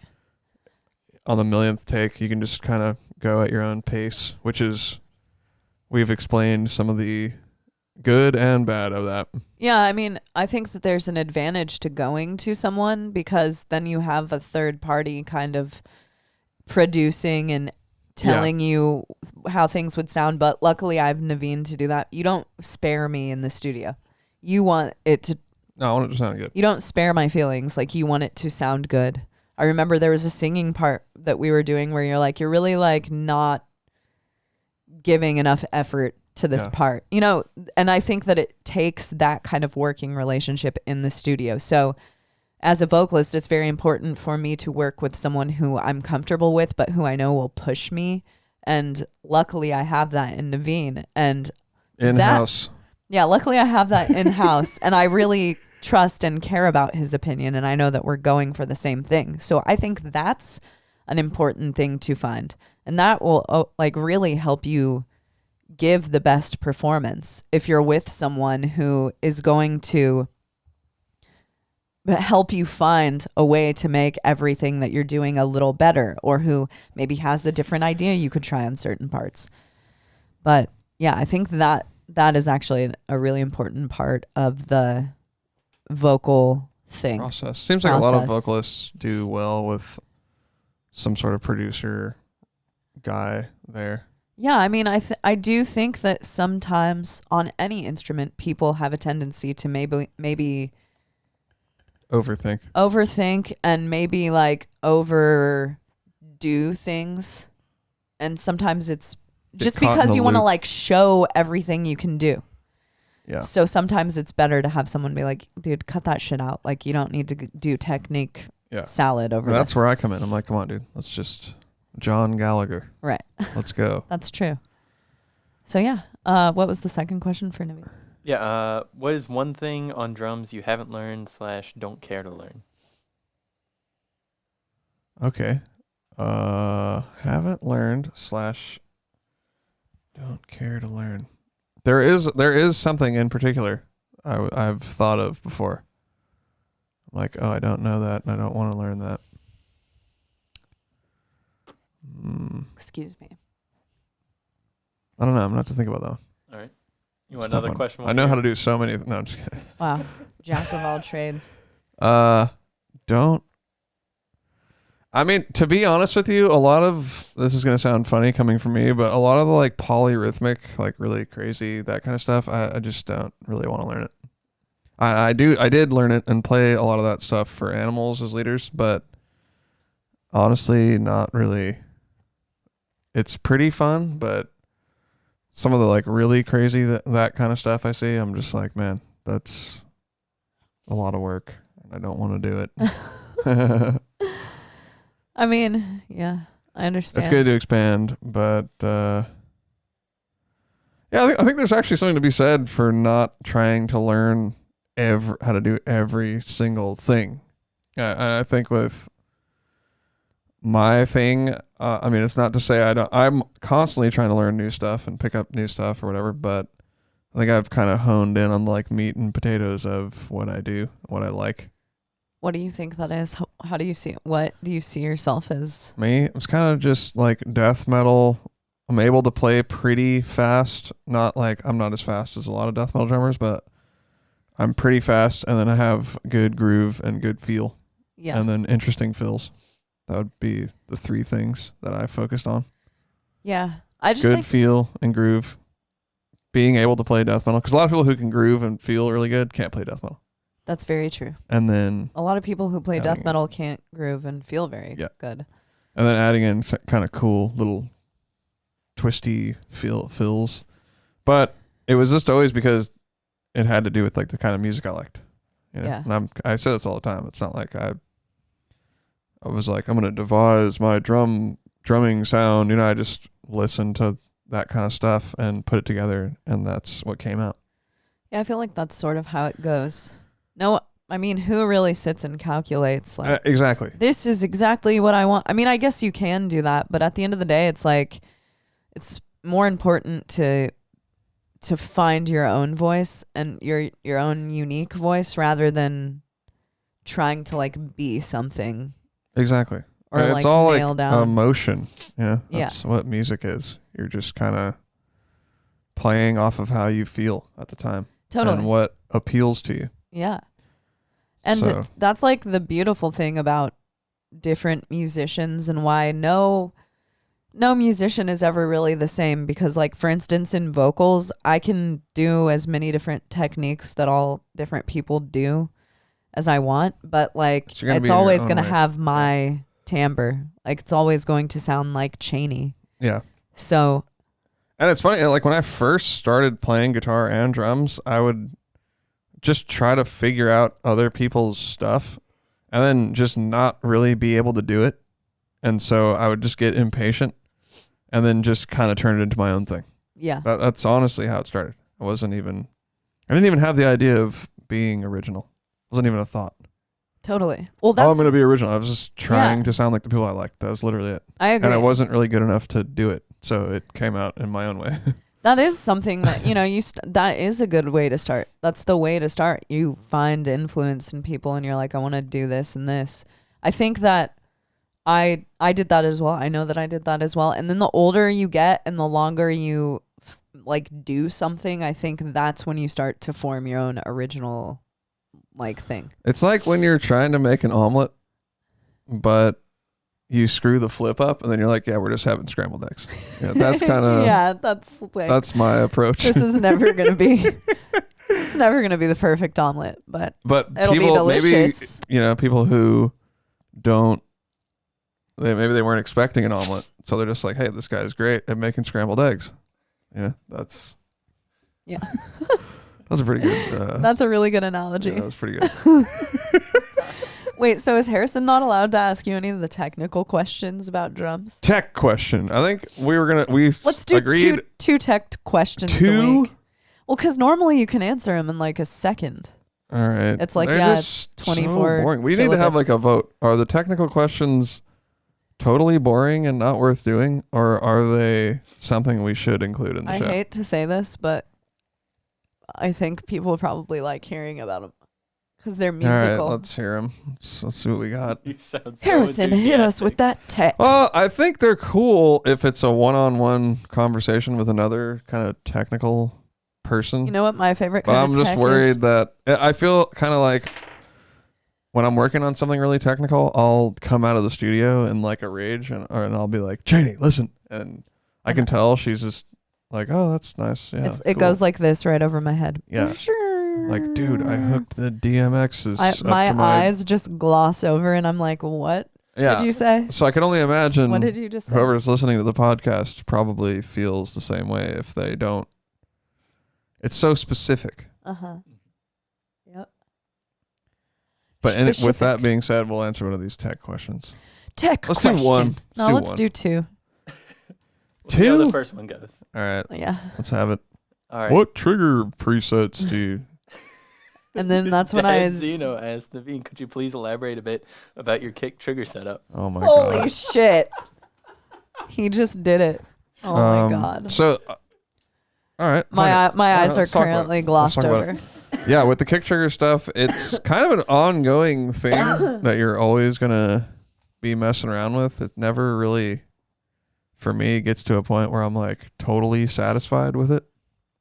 On the millionth take, you can just kind of go at your own pace, which is, we've explained some of the good and bad of that. Yeah, I mean, I think that there's an advantage to going to someone, because then you have a third party kind of producing and telling you how things would sound. But luckily I have Naveen to do that. You don't spare me in the studio. You want it to... No, I want it to sound good. You don't spare my feelings. Like, you want it to sound good. I remember there was a singing part that we were doing where you're like, you're really like not giving enough effort to this part, and I think that it takes that kind of working relationship in the studio. So as a vocalist, it's very important for me to work with someone who I'm comfortable with, but who I know will push me. And luckily I have that in Naveen, and in-house. Luckily I have that in-house, and I really trust and care about his opinion, and I know that we're going for the same thing. So I think that's an important thing to find, and that will really help you give the best performance if you're with someone who is going to help you find a way to make everything that you're doing a little better, or who maybe has a different idea you could try on certain parts. But yeah, I think that is actually a really important part of the vocal thing. Process. Seems like a lot of vocalists do well with some sort of producer guy there. Yeah, I mean, I do think that sometimes on any instrument, people have a tendency to maybe overthink and maybe like overdo things, and sometimes it's just because you want to like show everything you can do. Yeah. So sometimes it's better to have someone be like, dude, cut that shit out. Like, you don't need to do technique salad over. That's where I come in. I'm like, come on, dude, let's just. John Gallagher. Right. Let's go. That's true. So yeah, what was the second question for Naveen? Yeah, what is one thing on drums you haven't learned / don't care to learn? Okay. Haven't learned / don't care to learn. There is something in particular I've thought of before. I'm like, oh, I don't know that, and I don't want to learn that. Excuse me. I don't know. I'm going to have to think about that one. All right. You want another question? I know how to do so many. No, I'm just kidding. Wow. Jack of all trades. Don't. I mean, to be honest with you, a lot of this is going to sound funny coming from me, but a lot of the like polyrhythmic, like really crazy, that kind of stuff, I just don't really want to learn it. I did learn it and play a lot of that stuff for animals as leaders, but honestly, not really. It's pretty fun, but some of the like really crazy that kind of stuff I see, I'm just like, man, that's a lot of work, and I don't want to do it. I mean, yeah, I understand. It's good to expand, but yeah, I think there's actually something to be said for not trying to learn how to do every single thing. I think with my thing, I mean, it's not to say I'm constantly trying to learn new stuff and pick up new stuff or whatever, but I think I've kind of honed in on like meat and potatoes of what I do, what I like. What do you think that is? How do you see it? What do you see yourself as? Me, it's kind of just like death metal. I'm able to play pretty fast. Not like I'm not as fast as a lot of death metal drummers, but I'm pretty fast, and then I have good groove and good feel. Yeah. And then interesting fills. That would be the three things that I focused on. Yeah. I just good think feel and groove. Being able to play death metal, because a lot of people who can groove and feel really good can't play death metal. that's very true. And then A lot of people who play death metal can't groove and feel very good. And then adding in kind of cool little twisty fills. But it was just always because it had to do with like the kind of music I liked. You know? Yeah. And I say this all the time. It's not like I was like, I'm gonna devise my drumming sound. You know, I just listened to that kind of stuff and put it together, and that's what came out. Yeah, I feel like that's sort of how it goes. No, I mean, who really sits and calculates like Exactly. This is exactly what I want. I mean, I guess you can do that, but at the end of the day, it's like it's more important to find your own voice and your own unique voice rather than trying to like be something. Exactly. Or it's like all nail like down. emotion. That's what music is. You're just kind of playing off of how you feel at the time. Totally. And what appeals to you. Yeah. And So- that's like the beautiful thing about different musicians and why no musician is ever really the same, because like for instance in vocals I can do as many different techniques that all different people do as I want, but like So you're gonna it's be in your always own going to way. have my timbre. Like it's always going to sound like Cheney. Yeah. So And it's funny, like when I first started playing guitar and drums, I would just try to figure out other people's stuff and then just not really be able to do it. And so I would just get impatient and then just kind of turn it into my own thing. yeah. That's honestly how it started. I didn't even have the idea of being original. It wasn't even a thought. Totally. Well, that's I'm going to be original. I was just trying Yeah. to sound like the people I liked. That was literally it. I agree. And I wasn't really good enough to do it. So it came out in my own way. That is something that, you know, that is a good way to start. That's the way to start. You find influence in people and you're like, I want to do this and this. I think that I did that as well. I know that I did that as well. And then the older you get and the longer you like do something, I think that's when you start to form your own original like thing. It's like when you're trying to make an omelet, but you screw the flip up and then you're like, yeah, we're just having scrambled eggs. Yeah, that's kind of yeah, that's like, that's my approach. this is never going to be, it's never going to be the perfect omelet, but it'll be people, delicious. maybe, people who maybe they weren't expecting an omelet. So they're just like, hey, this guy's great at making scrambled eggs. Yeah, that's a pretty good. That's a really good analogy. Yeah, that was pretty good. Wait, so is Harrison not allowed to ask you any of the technical questions about drums? Tech question. I think we Let's do agreed. two tech questions a Two? week. Well, because normally you can answer them in like a second. All right. It's like, They're yeah, just it's 24 So boring. We need to have kilobits. like a vote. Are the technical questions totally boring and not worth doing, or are they something we should include in the I show? hate to say this, but I think people probably like hearing about them because they're All musical. right, let's hear them. Let's see what we got. You sound so Harrison, hit us with enthusiastic. that tech. Well, I think they're cool if it's a one-on-one conversation with another kind of technical person. You know what my favorite But kind I'm of just tech worried is? that I feel kind of like when I'm working on something really technical, I'll come out of the studio in like a rage and I'll be like, Janie, listen. And I can tell she's just like, oh, that's nice. Yeah, It cool. goes like this right over my head. Yeah. Like, dude, I hooked the DMXs. My eyes just gloss over, and I'm like, what did you say? So I can only imagine What did you just say? whoever's listening to the podcast probably feels the same way if they don't. It's so specific. Uh-huh. Yep. But with that being said, we'll answer one of these tech questions. Let's question. Do one. Let's do two. We'll see how the first one goes. All right. Yeah. Let's have it. All right. What trigger presets do you? And then that's when Zeno asked Naveen, could you please elaborate a bit about your kick trigger setup? Oh my god. Holy shit. He just did it. Oh my god. So all right. My eyes are currently glossed over. Yeah, with the kick trigger stuff, it's kind of an ongoing thing that you're always going to be messing around with. It never really, for me, gets to a point where I'm like totally satisfied with it.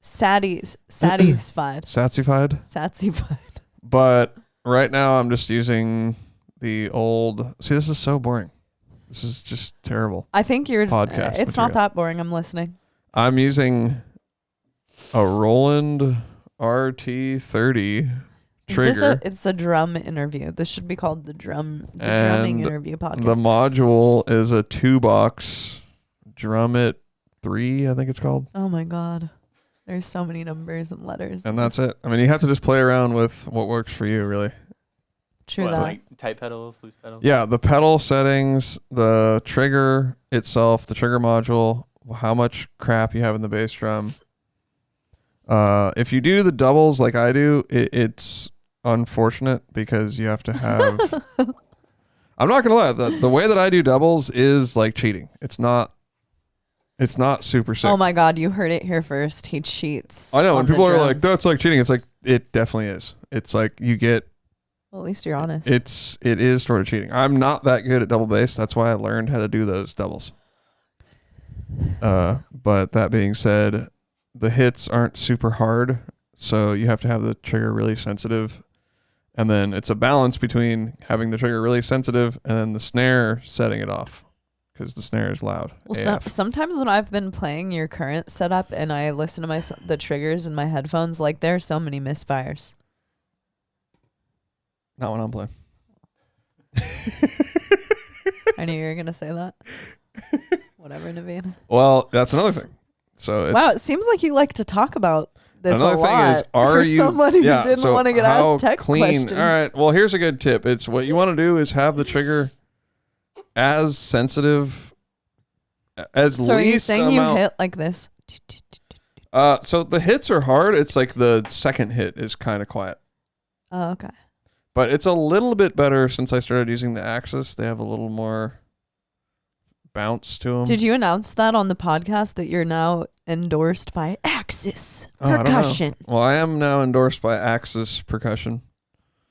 Satisfied. Satsified. But right now I'm just using the old. See, this is so boring. This is just terrible. I think you're podcast. It's not that boring. I'm listening. I'm using a Roland RT30 trigger. It's a drum interview. This should be called the drumming interview podcast. The module is a 2-box Drummit 3, I think it's called. Oh my god. There's so many numbers and letters. And that's it. I mean, you have to just play around with what works for you, really. True that. Like tight pedals, loose pedals? Yeah, the pedal settings, the trigger itself, the trigger module, how much crap you have in the bass drum. If you do the doubles like I do, it's unfortunate because you have to have... I'm not going to lie. The way that I do doubles is like cheating. It's not super sick. Oh my god, you heard it here first. He cheats. I know. When people are like, that's like cheating. It's like, it definitely is. It's like you get... Well, at least you're honest. It is sort of cheating. I'm not that good at double bass. That's why I learned how to do those doubles. But that being said, the hits aren't super hard, so you have to have the trigger really sensitive. And then it's a balance between having the trigger really sensitive and then the snare setting it off, because the snare is loud. Well, sometimes when I've been playing your current setup and I listen to the triggers in my headphones, like there are so many misfires. Not when I'm playing. I knew you were gonna say that. Whatever, Naveen. Well, that's another thing. So wow, it seems like you like to talk about this another a lot. thing is, are you somebody who didn't want to get asked tech questions? All right. Well, here's a good tip. It's what you want to do is have the trigger as sensitive as so least are you saying amount. you hit like this? So the hits are hard. It's like the second hit is kind of quiet. Oh, okay. But it's a little bit better since I started using the Axis. They have a little more bounce to them. Did you announce that on the podcast that you're now endorsed by Axis Percussion? Well, I am now endorsed by Axis Percussion.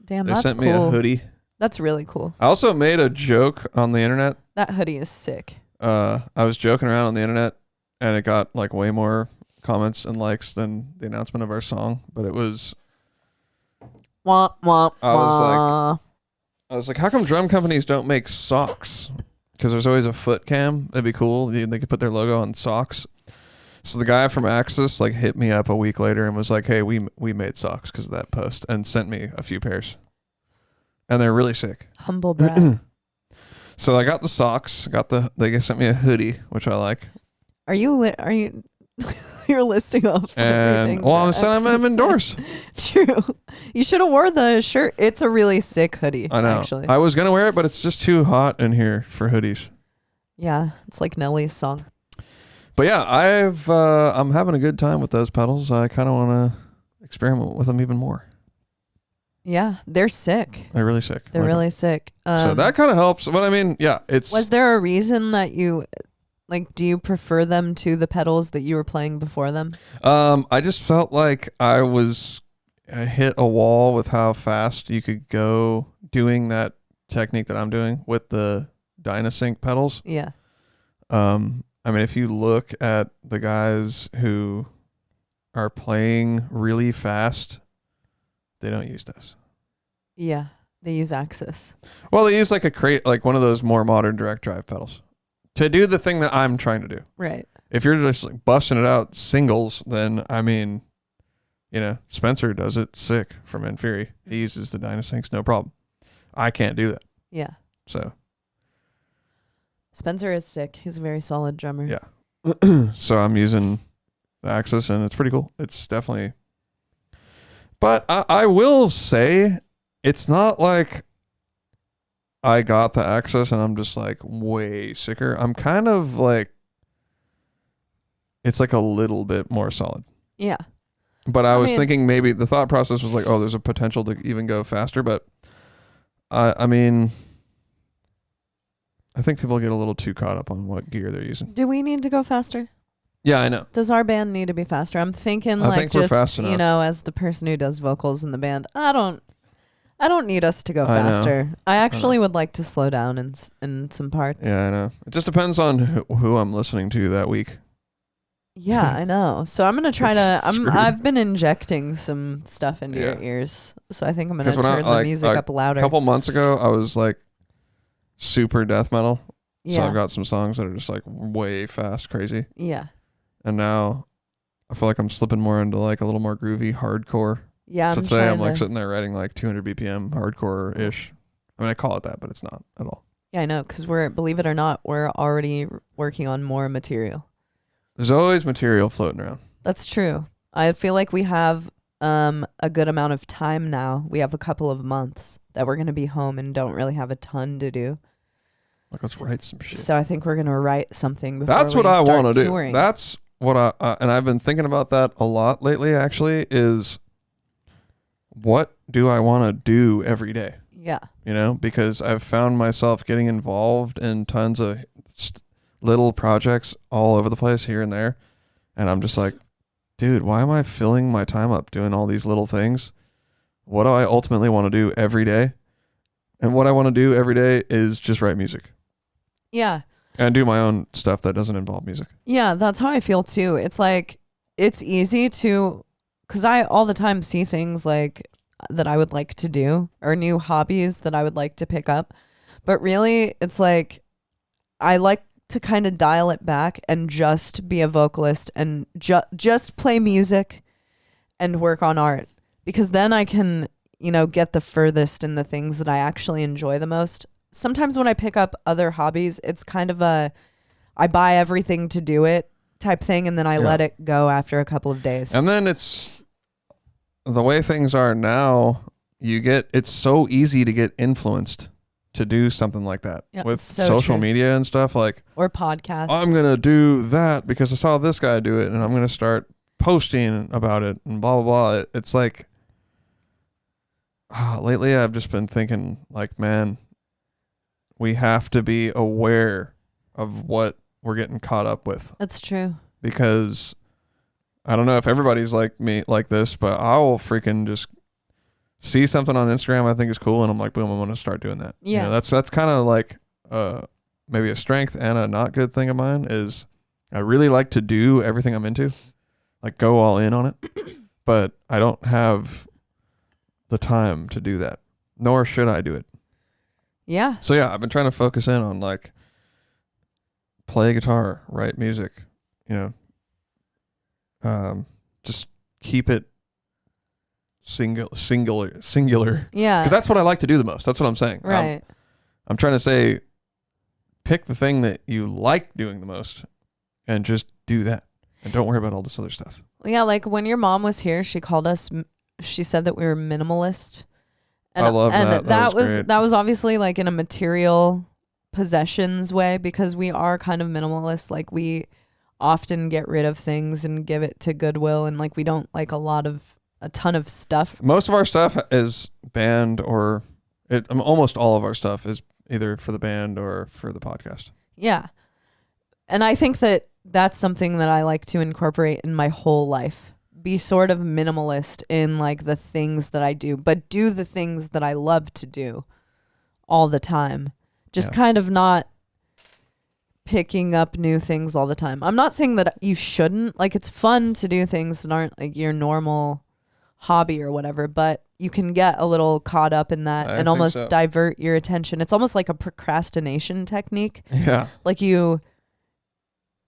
Damn, they that's sent cool. me a hoodie. That's really cool. I also made a joke on the internet. That hoodie is sick. I was joking around on the internet, and it got like way more comments and likes than the announcement of our song. But it was... Wah, wah, wah. I was like, how come drum companies don't make socks? Because there's always a foot cam. That'd be cool. They could put their logo on socks. So the guy from Axis like hit me up a week later and was like, hey, we made socks because of that post, and sent me a few pairs. And they're really sick. Humble brag. So I got the socks. They sent me a hoodie, which I like. Are you you're listing off everything? Well, I'm endorsed. True. You should have wore the shirt. It's a really sick hoodie. I know. Actually, I was gonna wear it, but it's just too hot in here for hoodies. Yeah, it's like Nelly's song. But yeah, I'm having a good time with those pedals. I kind of want to experiment with them even more. Yeah, they're sick. They're really sick. They're really sick. So that kind of helps. But I mean, yeah, it's... Was there a reason that you... Like, do you prefer them to the pedals that you were playing before them? I just felt like I hit a wall with how fast you could go doing that technique that I'm doing with the Dynasync pedals. Yeah. I mean, if you look at the guys who are playing really fast, they don't use this. Yeah, they use Axis. Well, they use like one of those more modern direct drive pedals to do the thing that I'm trying to do. Right. If you're just like busting it out singles, then I mean, You know, Spencer does it sick from Inferi. He uses the Dynasyncs, no problem. I can't do that. Yeah. So. Spencer is sick. He's a very solid drummer. Yeah. So I'm using the Axis, and it's pretty cool. It's definitely. But I will say, it's not like I got the Axis and I'm just like way sicker. I'm kind of like, it's like a little bit more solid. Yeah. But I was thinking maybe the thought process was like, oh, there's a potential to even go faster. But I mean, I think people get a little too caught up on what gear they're using. Do we need to go faster? Yeah, I know. Does our band need to be faster? I'm thinking I think we're fast enough. You know, as the person who does vocals in the band, I don't need us to go faster. I actually would like to slow down in some parts. Yeah, I know. It just depends on who I'm listening to that week. Yeah, I know. So I'm gonna try I've been injecting some stuff into your ears, so I think I'm gonna turn the music up louder. A couple months ago, I was like super death metal. Yeah. So I've got some songs that are just like way fast, crazy. Yeah. And now I feel like I'm slipping more into like a little more groovy hardcore. Yeah. So today I'm like sitting there writing like 200 BPM hardcore-ish. I mean, I call it that, but it's not at all. Yeah, I know, because believe it or not, we're already working on more material. There's always material floating around. That's true. I feel like we have a good amount of time now. We have a couple of months that we're going to be home and don't really have a ton to do. Like, let's write some shit. So I think we're going to write something before That's what I want to touring. do. That's what and I've been thinking about that a lot lately, actually, is what do I want to do every day? Yeah. You know, because I've found myself getting involved in tons of little projects all over the place here and there. And I'm just like, dude, why am I filling my time up doing all these little things? What do I ultimately want to do every day? And what I want to do every day is just write music. Yeah. And do my own stuff that doesn't involve music. Yeah, that's how I feel too. It's like, it's easy to, because I all the time see things like that I would like to do or new hobbies that I would like to pick up. But really, it's like, I like to kind of dial it back and just be a vocalist and just play music and work on art, because then I can, you know, get the furthest in the things that I actually enjoy the most. Sometimes when I pick up other hobbies, it's kind of I buy everything to do it type thing, and then I let it go after a couple of days. And then it's the way things are now, it's so easy to get influenced to do something like that with social media and stuff, like, or podcasts. I'm going to do that because I saw this guy do it and I'm going to start posting about it and blah, blah, blah. It's like, lately I've just been thinking like, man, we have to be aware of what we're getting caught up with. That's true. Because I don't know if everybody's like me like this, but I will freaking just see something on Instagram I think is cool, and I'm like, boom, I'm going to start doing that. Yeah. You know, that's kind of like maybe a strength and a not good thing of mine is I really like to do everything I'm into, like go all in on it, but I don't have the time to do that, nor should I do it. Yeah. So yeah, I've been trying to focus in on like play guitar, write music, you know, just keep it singular. Yeah. Because that's what I like to do the most. That's what I'm saying. Right. I'm trying to say, pick the thing that you like doing the most and just do that. And don't worry about all this other stuff. Yeah, like when your mom was here, she said that we were minimalist. And, I love that. That was obviously like in a material possessions way, because we are kind of minimalist. Like we often get rid of things and give it to Goodwill, and like we don't like a ton of stuff. Most of our stuff is band almost all of our stuff is either for the band or for the podcast. Yeah. And I think that that's something that I like to incorporate in my whole life. Be sort of minimalist in like the things that I do, but do the things that I love to do all the time. Just kind of not picking up new things all the time. I'm not saying that you shouldn't. Like, it's fun to do things that aren't like your normal hobby or whatever, but you can get a little caught up in that and almost divert your attention. It's almost like a procrastination technique. Yeah. Like you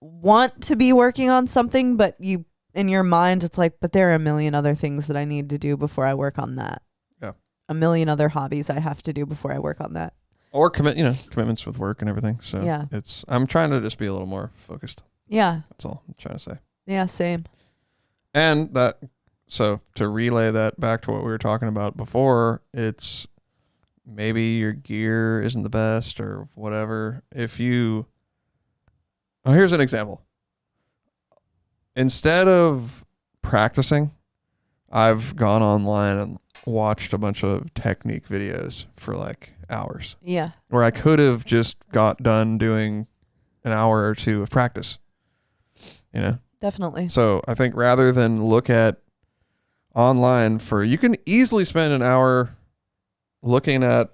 want to be working on something, but you in your mind, it's like, but there are a million other things that I need to do before I work on that. Yeah. A million other hobbies I have to do before I work on that. Or commitments with work and everything. So yeah. I'm trying to just be a little more focused. Yeah. That's all I'm trying to say. Yeah, same. And so to relay that back to what we were talking about before, it's maybe your gear isn't the best or whatever. Here's an example. Instead of practicing, I've gone online and watched a bunch of technique videos for like hours. Yeah. Where I could have just got done doing an hour or two of practice. Definitely. So I think rather than look at online you can easily spend an hour looking at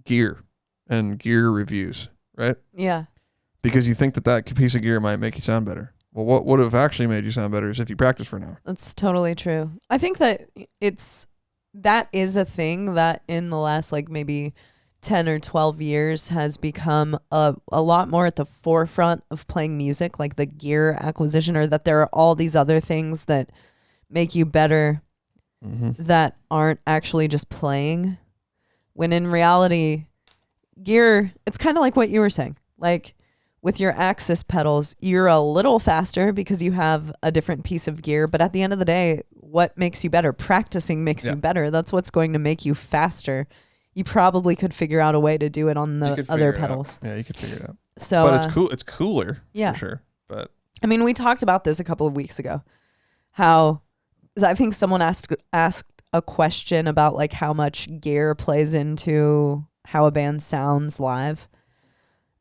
gear and gear reviews, right? Yeah. Because you think that piece of gear might make you sound better. Well, what would have actually made you sound better is if you practice for an hour. That's totally true. I think that that is a thing that in the last like maybe 10 or 12 years has become a lot more at the forefront of playing music, like the gear acquisition, or that there are all these other things that make you better that aren't actually just playing. When in reality, gear, it's kind of like what you were saying. Like with your Axis pedals, you're a little faster because you have a different piece of gear. But at the end of the day, what makes you better? Practicing makes you better. That's what's going to make you faster. You probably could figure out a way to do it on the other pedals. Yeah, you could figure it out. So, but it's cool. It's cooler, for sure. But I mean, we talked about this a couple of weeks ago. How I think someone asked a question about like how much gear plays into how a band sounds live.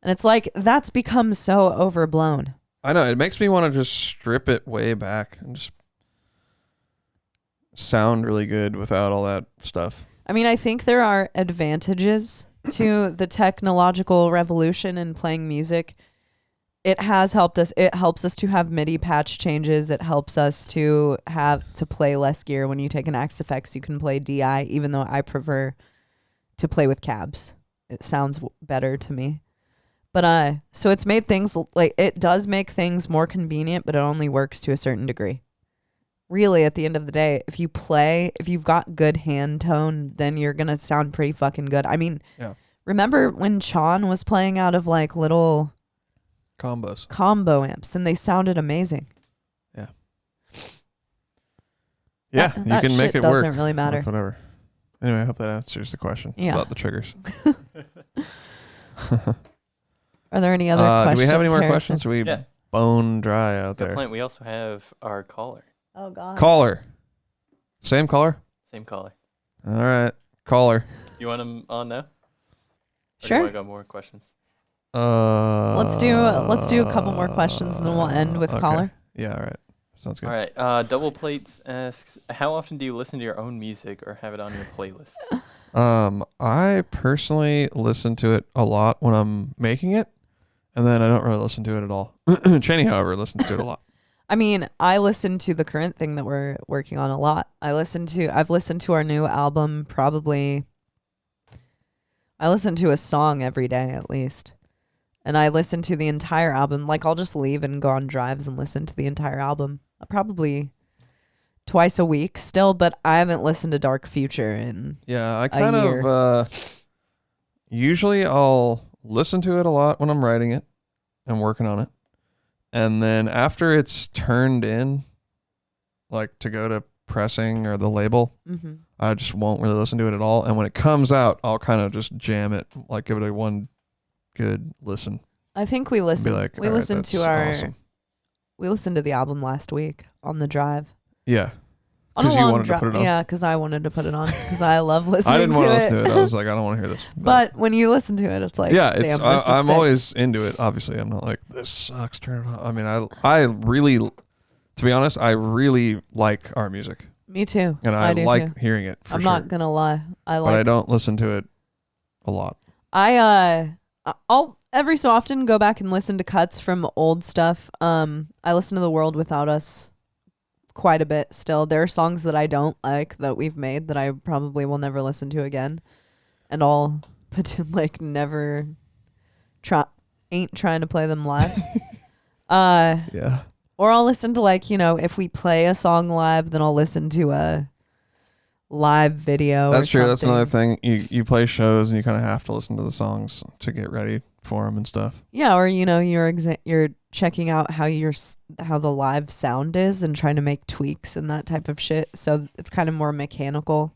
And it's like, that's become so overblown. I know. It makes me want to just strip it way back and just sound really good without all that stuff. I mean, I think there are advantages to the technological revolution in playing music. It has helped us. It helps us to have MIDI patch changes. It helps us to play less gear. When you take an Axe Effects, you can play DI, even though I prefer to play with cabs. It sounds better to me. But so it's made things like, it does make things more convenient, but it only works to a certain degree. Really, at the end of the day, if you've got good hand tone, then you're going to sound pretty fucking good. I mean, remember when Chon was playing out of like little combo amps and they sounded amazing? Yeah. Yeah, you can make it work. Doesn't really matter. Whatever. Anyway, I hope that answers the question about the triggers. Are there any other questions? Do we have any more Harrison? questions? Are we bone dry out there? We also have our caller. Oh, God. Caller. Same caller? Same caller. All right. Caller. You want him on now? Sure. I got more questions. Let's do a couple more questions and then we'll end with caller. Yeah, all right. Sounds good. All right. Double Plates asks, how often do you listen to your own music or have it on your playlist? I personally listen to it a lot when I'm making it, and then I don't really listen to it at all. Cheney, however, listens to it a lot. I mean, I listen to the current thing that we're working on a lot. I've listened to our new album probably. I listen to a song every day at least. And I listen to the entire album. Like, I'll just leave and go on drives and listen to the entire album. Probably twice a week still, but I haven't listened to Dark Future in I kind of usually I'll listen to it a lot when I'm writing it and working on it. And then after it's turned in, like to go to pressing or the label, I just won't really listen to it at all. And when it comes out, I'll kind of just jam it, like give it a one good listen. I think we listened. Like, we listened to awesome. We listened to the album last week on the drive. Yeah. Because you wanted to put it on. Yeah, because I wanted to put it on because I love listening to it. I didn't want to listen to it. I was like, I don't want to hear this. But when you listen to it, it's like, damn, I'm always into it. Obviously, I'm not like, this sucks, turn it off. I mean, I really, to be honest, I really like our music. Me too. And I like hearing it. I'm not gonna lie. But I don't listen to it a lot. I'll every so often go back and listen to cuts from old stuff. I listen to The World Without Us quite a bit still. There are songs that I don't like that we've made that I probably will never listen to again, and I'll ain't trying to play them live. Yeah. Or I'll listen to like, if we play a song live, then I'll listen to a live video. That's true. Something. That's another thing. You play shows and you kind of have to listen to the songs to get ready for them and stuff. Yeah, or you're checking out how the live sound is and trying to make tweaks and that type of shit. So it's kind of more mechanical.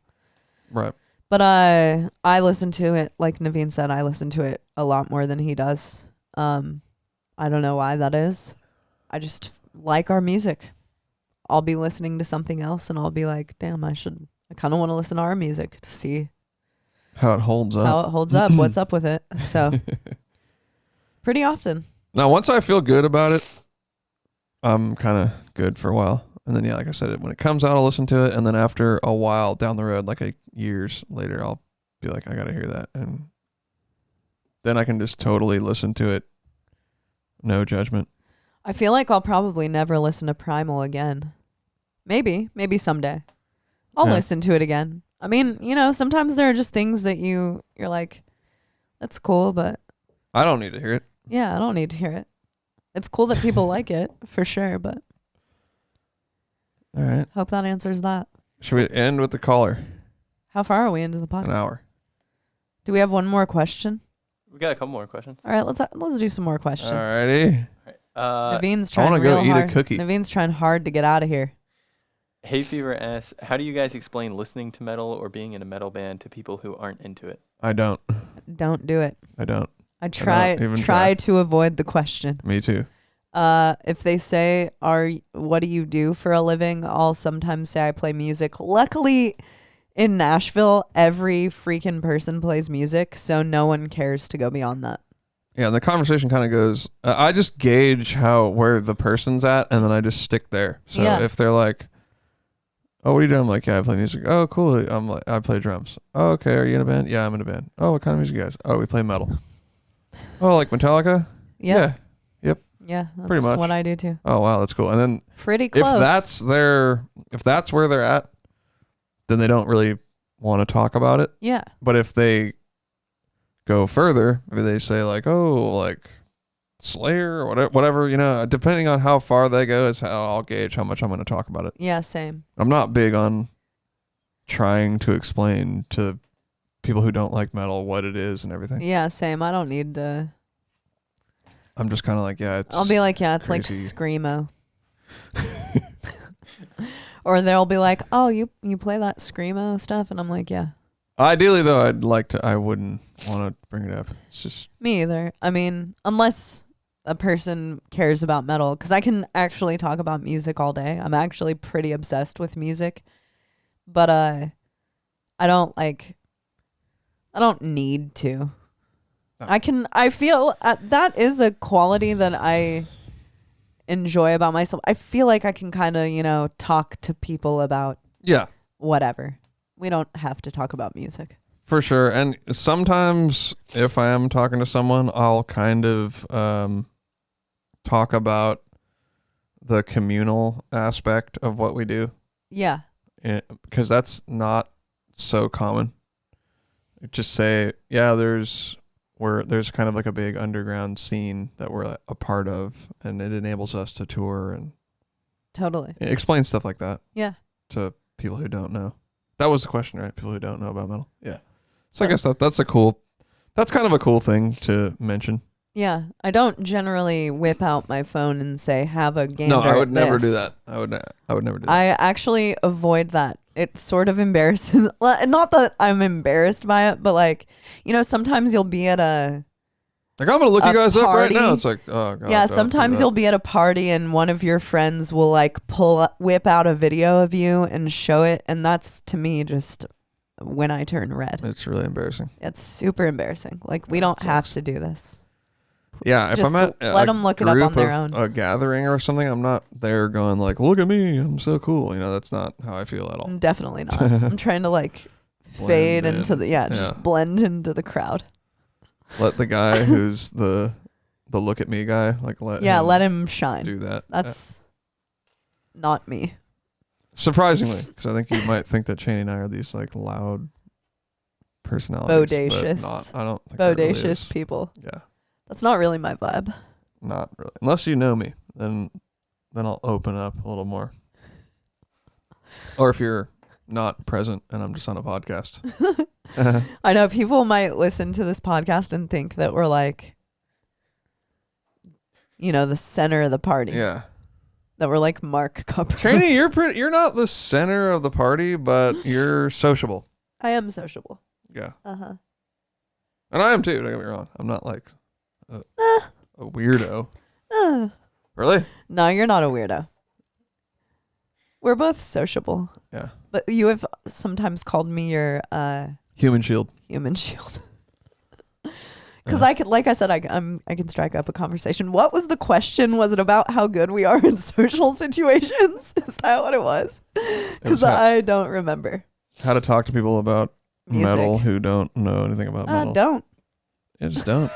Right. But I listen to it, like Naveen said, I listen to it a lot more than he does. I don't know why that is. I just like our music. I'll be listening to something else and I'll be like, damn, I kind of want to listen to our music to see how it holds up. What's up with it. So pretty often. Now, once I feel good about it, I'm kind of good for a while. And then, yeah, like I said, when it comes out, I'll listen to it. And then after a while down the road, like years later, I'll be like, I got to hear that. And then I can just totally listen to it. No judgment. I feel like I'll probably never listen to Primal again. Maybe someday. I'll listen to it again. I mean, sometimes there are just things that you're like, that's cool, but I don't need to hear it. Yeah, I don't need to hear it. It's cool that people like it, for sure, but all right. Hope that answers that. Should we end with the caller? How far are we into the podcast? An hour. Do we have one more question? We got a couple more questions. All right, let's do some more questions. Alrighty. Naveen's trying I want to go eat a cookie. Naveen's trying hard to get out of here. Hay Fever asks, how do you guys explain listening to metal or being in a metal band to people who aren't into it? I don't. Don't do it. I don't. I try to avoid the question. Me too. If they say, what do you do for a living? I'll sometimes say I play music. Luckily, in Nashville, every freaking person plays music, so no one cares to go beyond that. Yeah, the conversation kind of goes, I just gauge where the person's at, and then I just stick there. So if they're like, oh, what are you doing? I'm like, yeah, I play music. Oh, cool. I'm like, I play drums. Oh, okay. Are you in a band? Yeah, I'm in a band. Oh, what kind of music you guys? Oh, we play metal. Oh, like Metallica? Yeah. Yep. Yeah, that's pretty much what I do too. Oh, wow, that's cool. And then pretty close. If that's where they're at, then they don't really want to talk about it. Yeah. But if they go further, maybe they say like, oh, like Slayer or whatever, depending on how far they go is how I'll gauge how much I'm going to talk about it. Yeah, same. I'm not big on trying to explain to people who don't like metal what it is and everything. Yeah, same. I don't need to. I'm just kind of like, I'll be like, it's crazy. like Screamo. Or they'll be like, oh, you play that Screamo stuff? And I'm like, yeah. Ideally, though, I wouldn't want to bring it up. It's just... Me either. I mean, unless a person cares about metal, because I can actually talk about music all day. I'm actually pretty obsessed with music. But I don't need to. I feel that is a quality that I enjoy about myself. I feel like I can kind of, talk to people about whatever. We don't have to talk about music. For sure. And sometimes if I am talking to someone, I'll kind of talk about the communal aspect of what we do. Yeah. Because that's not so common. Just say, there's kind of like a big underground scene that we're a part of, and it enables us to tour and totally explain stuff like that. Yeah. To people who don't know. That was the question, right? People who don't know about metal. Yeah. So I guess that's kind of a cool thing to mention. Yeah. I don't generally whip out my phone and say, have a gander. No, I would at never this. do that. I would never do that. I actually avoid that. It sort of embarrasses. Not that I'm embarrassed by it, but like, sometimes you'll be at I'm gonna look you guys up right now. It's like, oh god. Yeah, sometimes you'll be at a party and one of your friends will like whip out a video of you and show it, and that's to me just when I turn red. It's really embarrassing. It's super embarrassing. Like we don't have to do this. Yeah, if I'm at let them look it up on their own. A gathering or something, I'm not there going like, look at me, I'm so cool. That's not how I feel at all. Definitely not. I'm trying to like fade into just blend into the crowd. Let the guy who's the look at me guy, like let him shine. Do that. That's not me. Surprisingly, because I think you might think that Cheney and I are these like loud personalities. Bodacious. I don't think bodacious really people. Yeah. That's not really my vibe. Not really. Unless you know me, then then I'll open up a little more. Or if you're not present and I'm just on a podcast. I know people might listen to this podcast and think that we're like, the center of the party. Yeah. That we're like Mark Copper. Trini, you're not the center of the party, but you're sociable. I am sociable. Yeah. Uh-huh. And I am too, don't get me wrong. I'm not like a weirdo. Really? No, you're not a weirdo. We're both sociable. Yeah. But you have sometimes called me your human shield. Human shield. Because I could, like I said, I can strike up a conversation. What was the question? Was it about how good we are in social situations? Is that what it was? Because I don't remember. How to talk to people about music. Metal who don't know anything about metal. Don't. Yeah, just don't.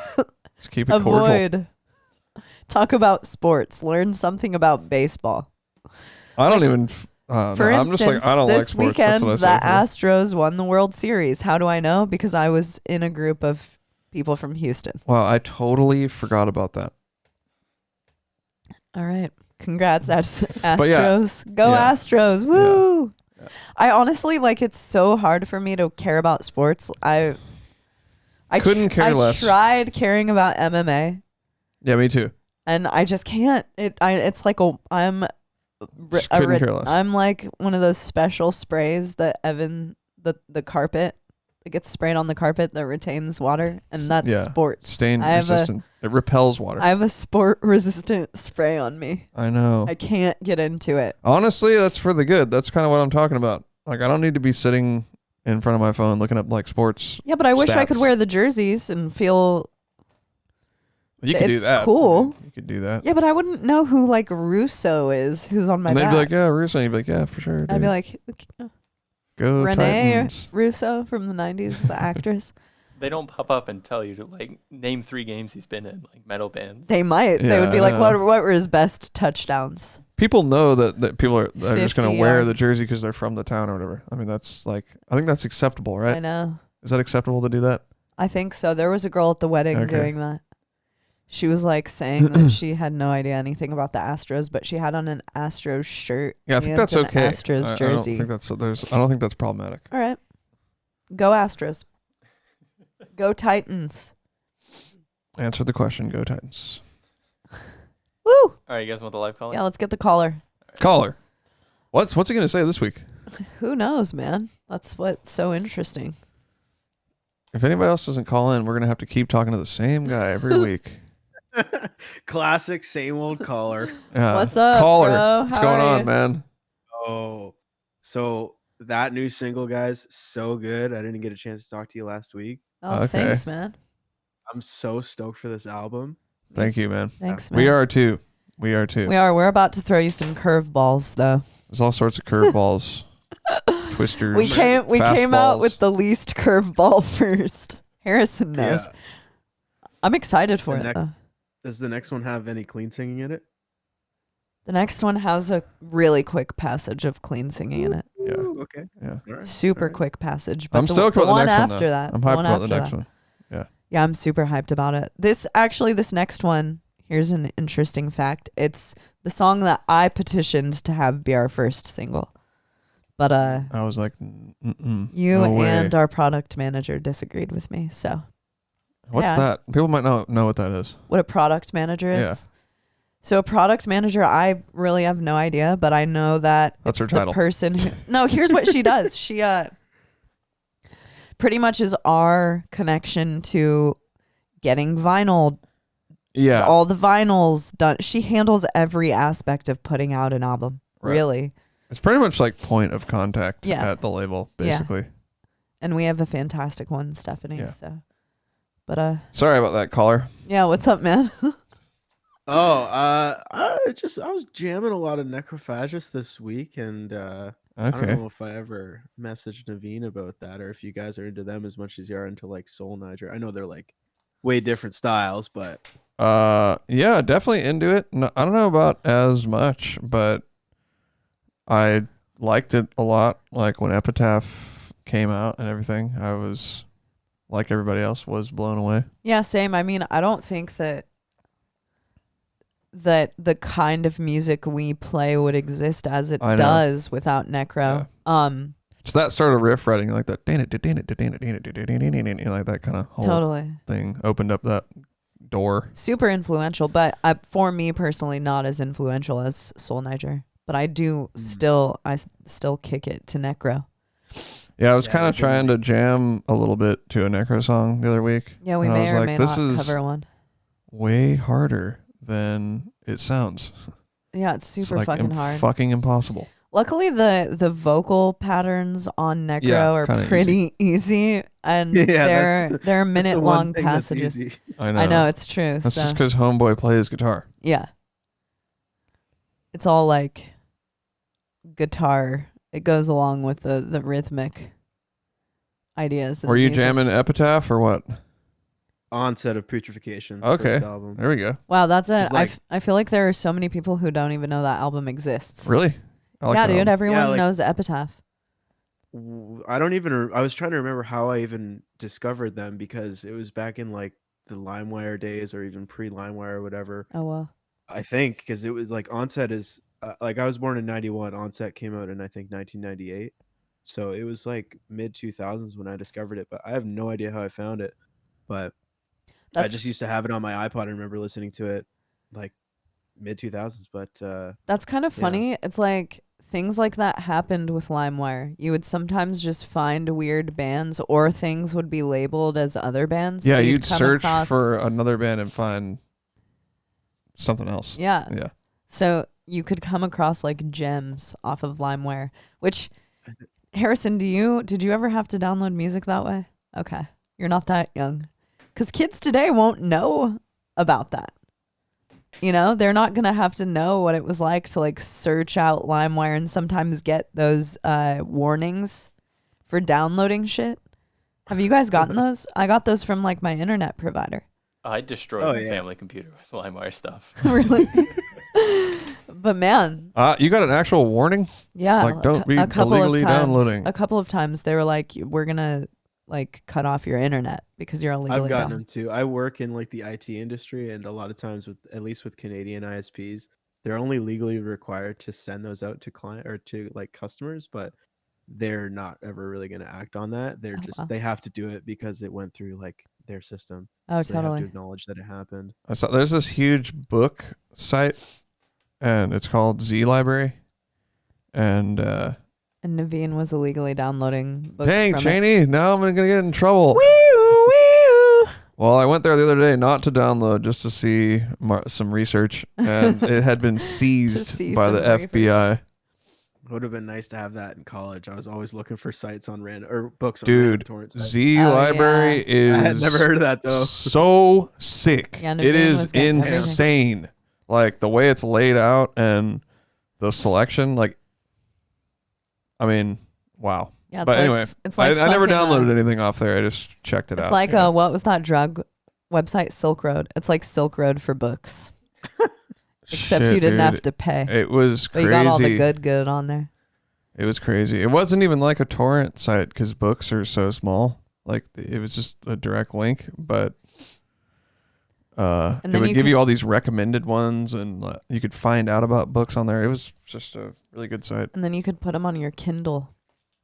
Just keep it cordial. Avoid. Talk about sports. Learn something about baseball. I don't even. For instance, I'm just like, I don't like this sports. weekend, That's what I say. the Astros won the World Series. How do I know? Because I was in a group of people from Houston. Wow, I totally forgot about that. All right. Congrats, Astros. Yeah. Go Astros. Woo. Yeah. I honestly, it's so hard for me to care about sports. I couldn't care less. I tried caring about MMA. Yeah, me too. And I just can't. It's like I'm care less. I'm like one of those special sprays that the carpet, it gets sprayed on the carpet that retains water, and that's sports. Stain resistant. It repels water. I have a sport resistant spray on me. I know. I can't get into it. Honestly, that's for the good. That's kind of what I'm talking about. Like, I don't need to be sitting in front of my phone looking up sports. Yeah, but I wish I could wear the jerseys and feel. You could do that. Cool. You could do that. Yeah, but I wouldn't know who Russo is, who's on my back. And they'd be like, yeah, Russo. And you'd be like, yeah, for sure. Dude. I'd be like, go Renee Titans. Russo from the 90s, the actress. They don't pop up and tell you to name 3 games he's been in, metal bands. They might. Yeah, they would be like, what were his best touchdowns? People know that people are just going to wear yard. the jersey because they're from the town or whatever. I mean, that's I think that's acceptable, right? I know. Is that acceptable to do that? I think so. There was a girl at the wedding doing that. She was saying that she had no idea anything about the Astros, but she had on an Astros shirt. Yeah, I think that's okay. Astros jersey. I don't think that's problematic. All right. Go Astros. Go Titans. Answer the question. Go Titans. Woo! All right, you guys want the live caller? Yeah, let's get the caller. Caller. What's he going to say this week? Who knows, man? That's what's so interesting. If anybody else doesn't call in, we're going to have to keep talking to the same guy every week. Classic, same old caller. What's up, caller? bro? What's going on, man? Oh, so that new single, guys, so good. I didn't get a chance to talk to you last week. Oh, thanks, man. I'm so stoked for this album. Thank you, man. Thanks, man. We are too. We are. We're about to throw you some curveballs, though. There's all sorts of curveballs, twisters. We came out with the least curveball first. Harrison knows. Yeah. I'm excited for it, though. Does the next one have any clean singing in it? The next one has a really quick passage of clean singing in it. Yeah. Ooh, okay. Yeah. All right. Super quick passage. But I'm stoked about the next one. After that, I'm hyped about the next one. Yeah. Yeah, I'm super hyped about it. This next one, here's an interesting fact. It's the song that I petitioned to have be our first single. But I was like, you and our product manager disagreed with me. So what's that? People might not know what that is. What a product manager is? Yeah. So a product manager, I really have no idea, but I know that that's it's her title. The person who, no, here's what she does. She pretty much is our connection to getting vinyl. Yeah. All the vinyls done. She handles every aspect of putting out an album. Right. Really. It's pretty much like point of contact at the label, basically. Yeah. And we have a fantastic one, Stephanie. Yeah. So, but sorry about that, caller. Yeah, what's up, man? I was jamming a lot of Necrophagus this week, and I don't know if I ever messaged Naveen about that, or if you guys are into them as much as you are into Soul Niger. I know they're way different styles, but yeah, definitely into it. No, I don't know about as much, but I liked it a lot. Like when Epitaph came out and everything, I was, like everybody else, was blown away. Yeah, same. I mean, I don't think that that the kind of music we play would exist as it does without Necro. Yeah. So that started riff writing like that, like that kind of whole thing opened up that door. Super influential, but for me personally, not as influential as Soul Niger. But I do still kick it to Necro. Yeah, I was kind of trying to jam a little bit to a Necro song the other week. Yeah, we may or may not cover one. Way harder than it sounds. Yeah, it's super fucking hard. Fucking impossible. Luckily, the vocal patterns on Necro are pretty easy, and they're minute-long passages. I know it's true. That's just because Homeboy plays guitar. Yeah, it's all like guitar. It goes along with the rhythmic ideas. Were you jamming Epitaph or what? Onset of Putrefaction. Okay, there we go. Wow, that's it. I feel like there are so many people who don't even know that album exists. Really? Yeah, dude. Everyone knows Epitaph. I was trying to remember how I even discovered them because it was back in like the LimeWire days or even pre-LimeWire or whatever. Oh well. I think because it was like Onset is like I was born in 91. Onset came out in I think 1998. So it was like mid 2000s when I discovered it, but I have no idea how I found it. But I just used to have it on my iPod and remember listening to it like mid 2000s. But that's kind of funny. It's like things like that happened with LimeWire. You would sometimes just find weird bands or things would be labeled as other bands. Yeah, so you'd search for another band and find something else. Yeah. Yeah. So you could come across like gems off of LimeWire, which Harrison, did you ever have to download music that way? Okay. You're not that young. Because kids today won't know about that. You know, they're not going to have to know what it was like to like search out LimeWire and sometimes get those warnings for downloading shit. Have you guys gotten those? I got those from like my internet provider. I destroyed my family computer with LimeWire stuff. Really? But man. You got an actual warning? Yeah. Like don't be illegally downloading. A couple of times they were like, we're going to like cut off your internet because you're illegally I've gotten them too. I work in like the IT industry, and a lot of times at least with Canadian ISPs, they're only legally required to send those out to client or to like customers, but they're not ever really going to act on that. They're they have to do it because it went through like their system. Oh, so totally. They have to acknowledge that it happened. I saw there's this huge book site, and it's called Z Library, and Naveen was illegally downloading books. Dang, from Cheney, it. now I'm going to get in trouble. Wee-oo. Well, I went there the other day not to download, just to see some research, and it had been seized by the FBI. It would have been nice to have that in college. I was always looking for sites on random or books on Dude, torrent sites. Z Library is I had never heard of that though. So sick. Yeah, it is insane. Like the way it's laid out and the selection, like I mean, wow. Yeah, but anyway, it's like I never downloaded anything off there. I just checked it out. It's like what was that drug website? Silk Road. It's like Silk Road for books. Except you didn't have to pay. It was crazy. But you got all the good on there. It was crazy. It wasn't even like a torrent site because books are so small. Like it was just a direct link, but it would give you all these recommended ones, and you could find out about books on there. It was just a really good site. And then you could put them on your Kindle.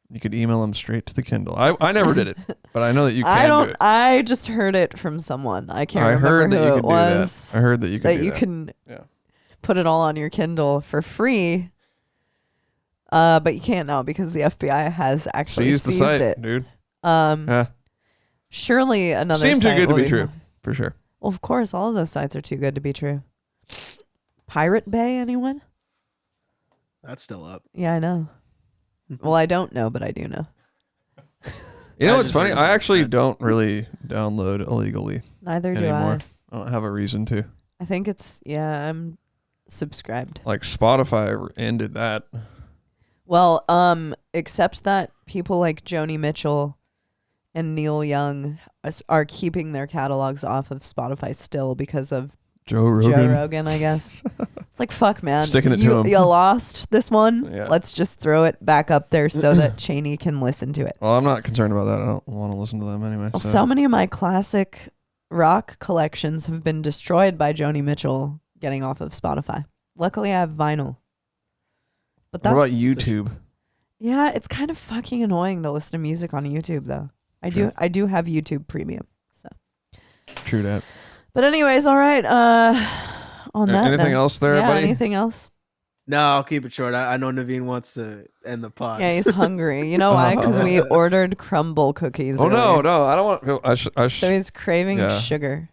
You could email them straight to the Kindle. I never did it, but I know that you can do it. I just heard it from someone. I can't remember who it was. I heard that you could do that. You can put it all on your Kindle for free. But you can't now because the FBI has actually seized the site, it. Dude. Surely another seems site too good to be true, for sure. Well, of course, all of those sites are too good to be true. Pirate Bay, anyone? That's still up. Yeah, I know. Well, I don't know, but I do know. You know what's funny? I actually don't really download illegally. Neither do anymore. I don't have a reason to. I think I'm subscribed. Like Spotify ended that. Well, except that people like Joni Mitchell and Neil Young are keeping their catalogs off of Spotify still because of Joe Rogan, I guess. It's like, fuck, man. Sticking it to him. You lost this one. Yeah. Let's just throw it back up there so that Cheney can listen to it. Well, I'm not concerned about that. I don't want to listen to them anyway. Well, so many of my classic rock collections have been destroyed by Joni Mitchell getting off of Spotify. Luckily, I have vinyl. But what about YouTube? Yeah, it's kind of fucking annoying to listen to music on YouTube, though. I do have YouTube Premium. So. True that. But anyways, all right. On that anything note, else there, buddy? Anything else? No, I'll keep it short. I know Naveen wants to end the pod. Yeah, he's hungry. You know why? Because we ordered crumble cookies. Oh, earlier. no. I don't want... So he's craving sugar.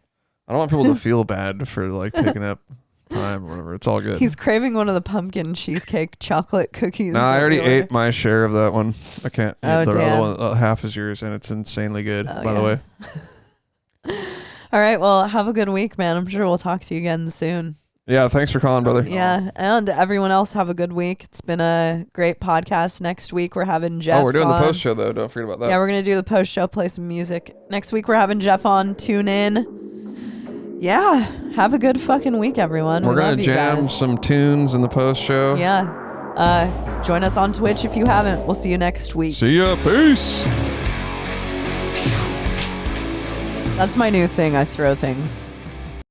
I don't want people to feel bad for like taking up time or whatever. It's all good. He's craving one of the pumpkin cheesecake chocolate cookies. No, I already ate my share of that one. I can't eat the damn. other one. Half is yours, and it's insanely good, by the way. All right. Well, have a good week, man. I'm sure we'll talk to you again soon. Yeah, thanks for calling, brother. Yeah, and everyone else have a good week. It's been a great podcast. Next week we're having Jeff on. Oh, we're doing the post show, though. Don't forget about that. Yeah, we're going to do the post show, play some music. Next week we're having Jeff on. Tune in. Yeah, have a good fucking week, everyone. We're going to jam some tunes in the post show. Yeah. Join us on Twitch if you haven't. We'll see you next week. See ya. Peace. That's my new thing. I throw things.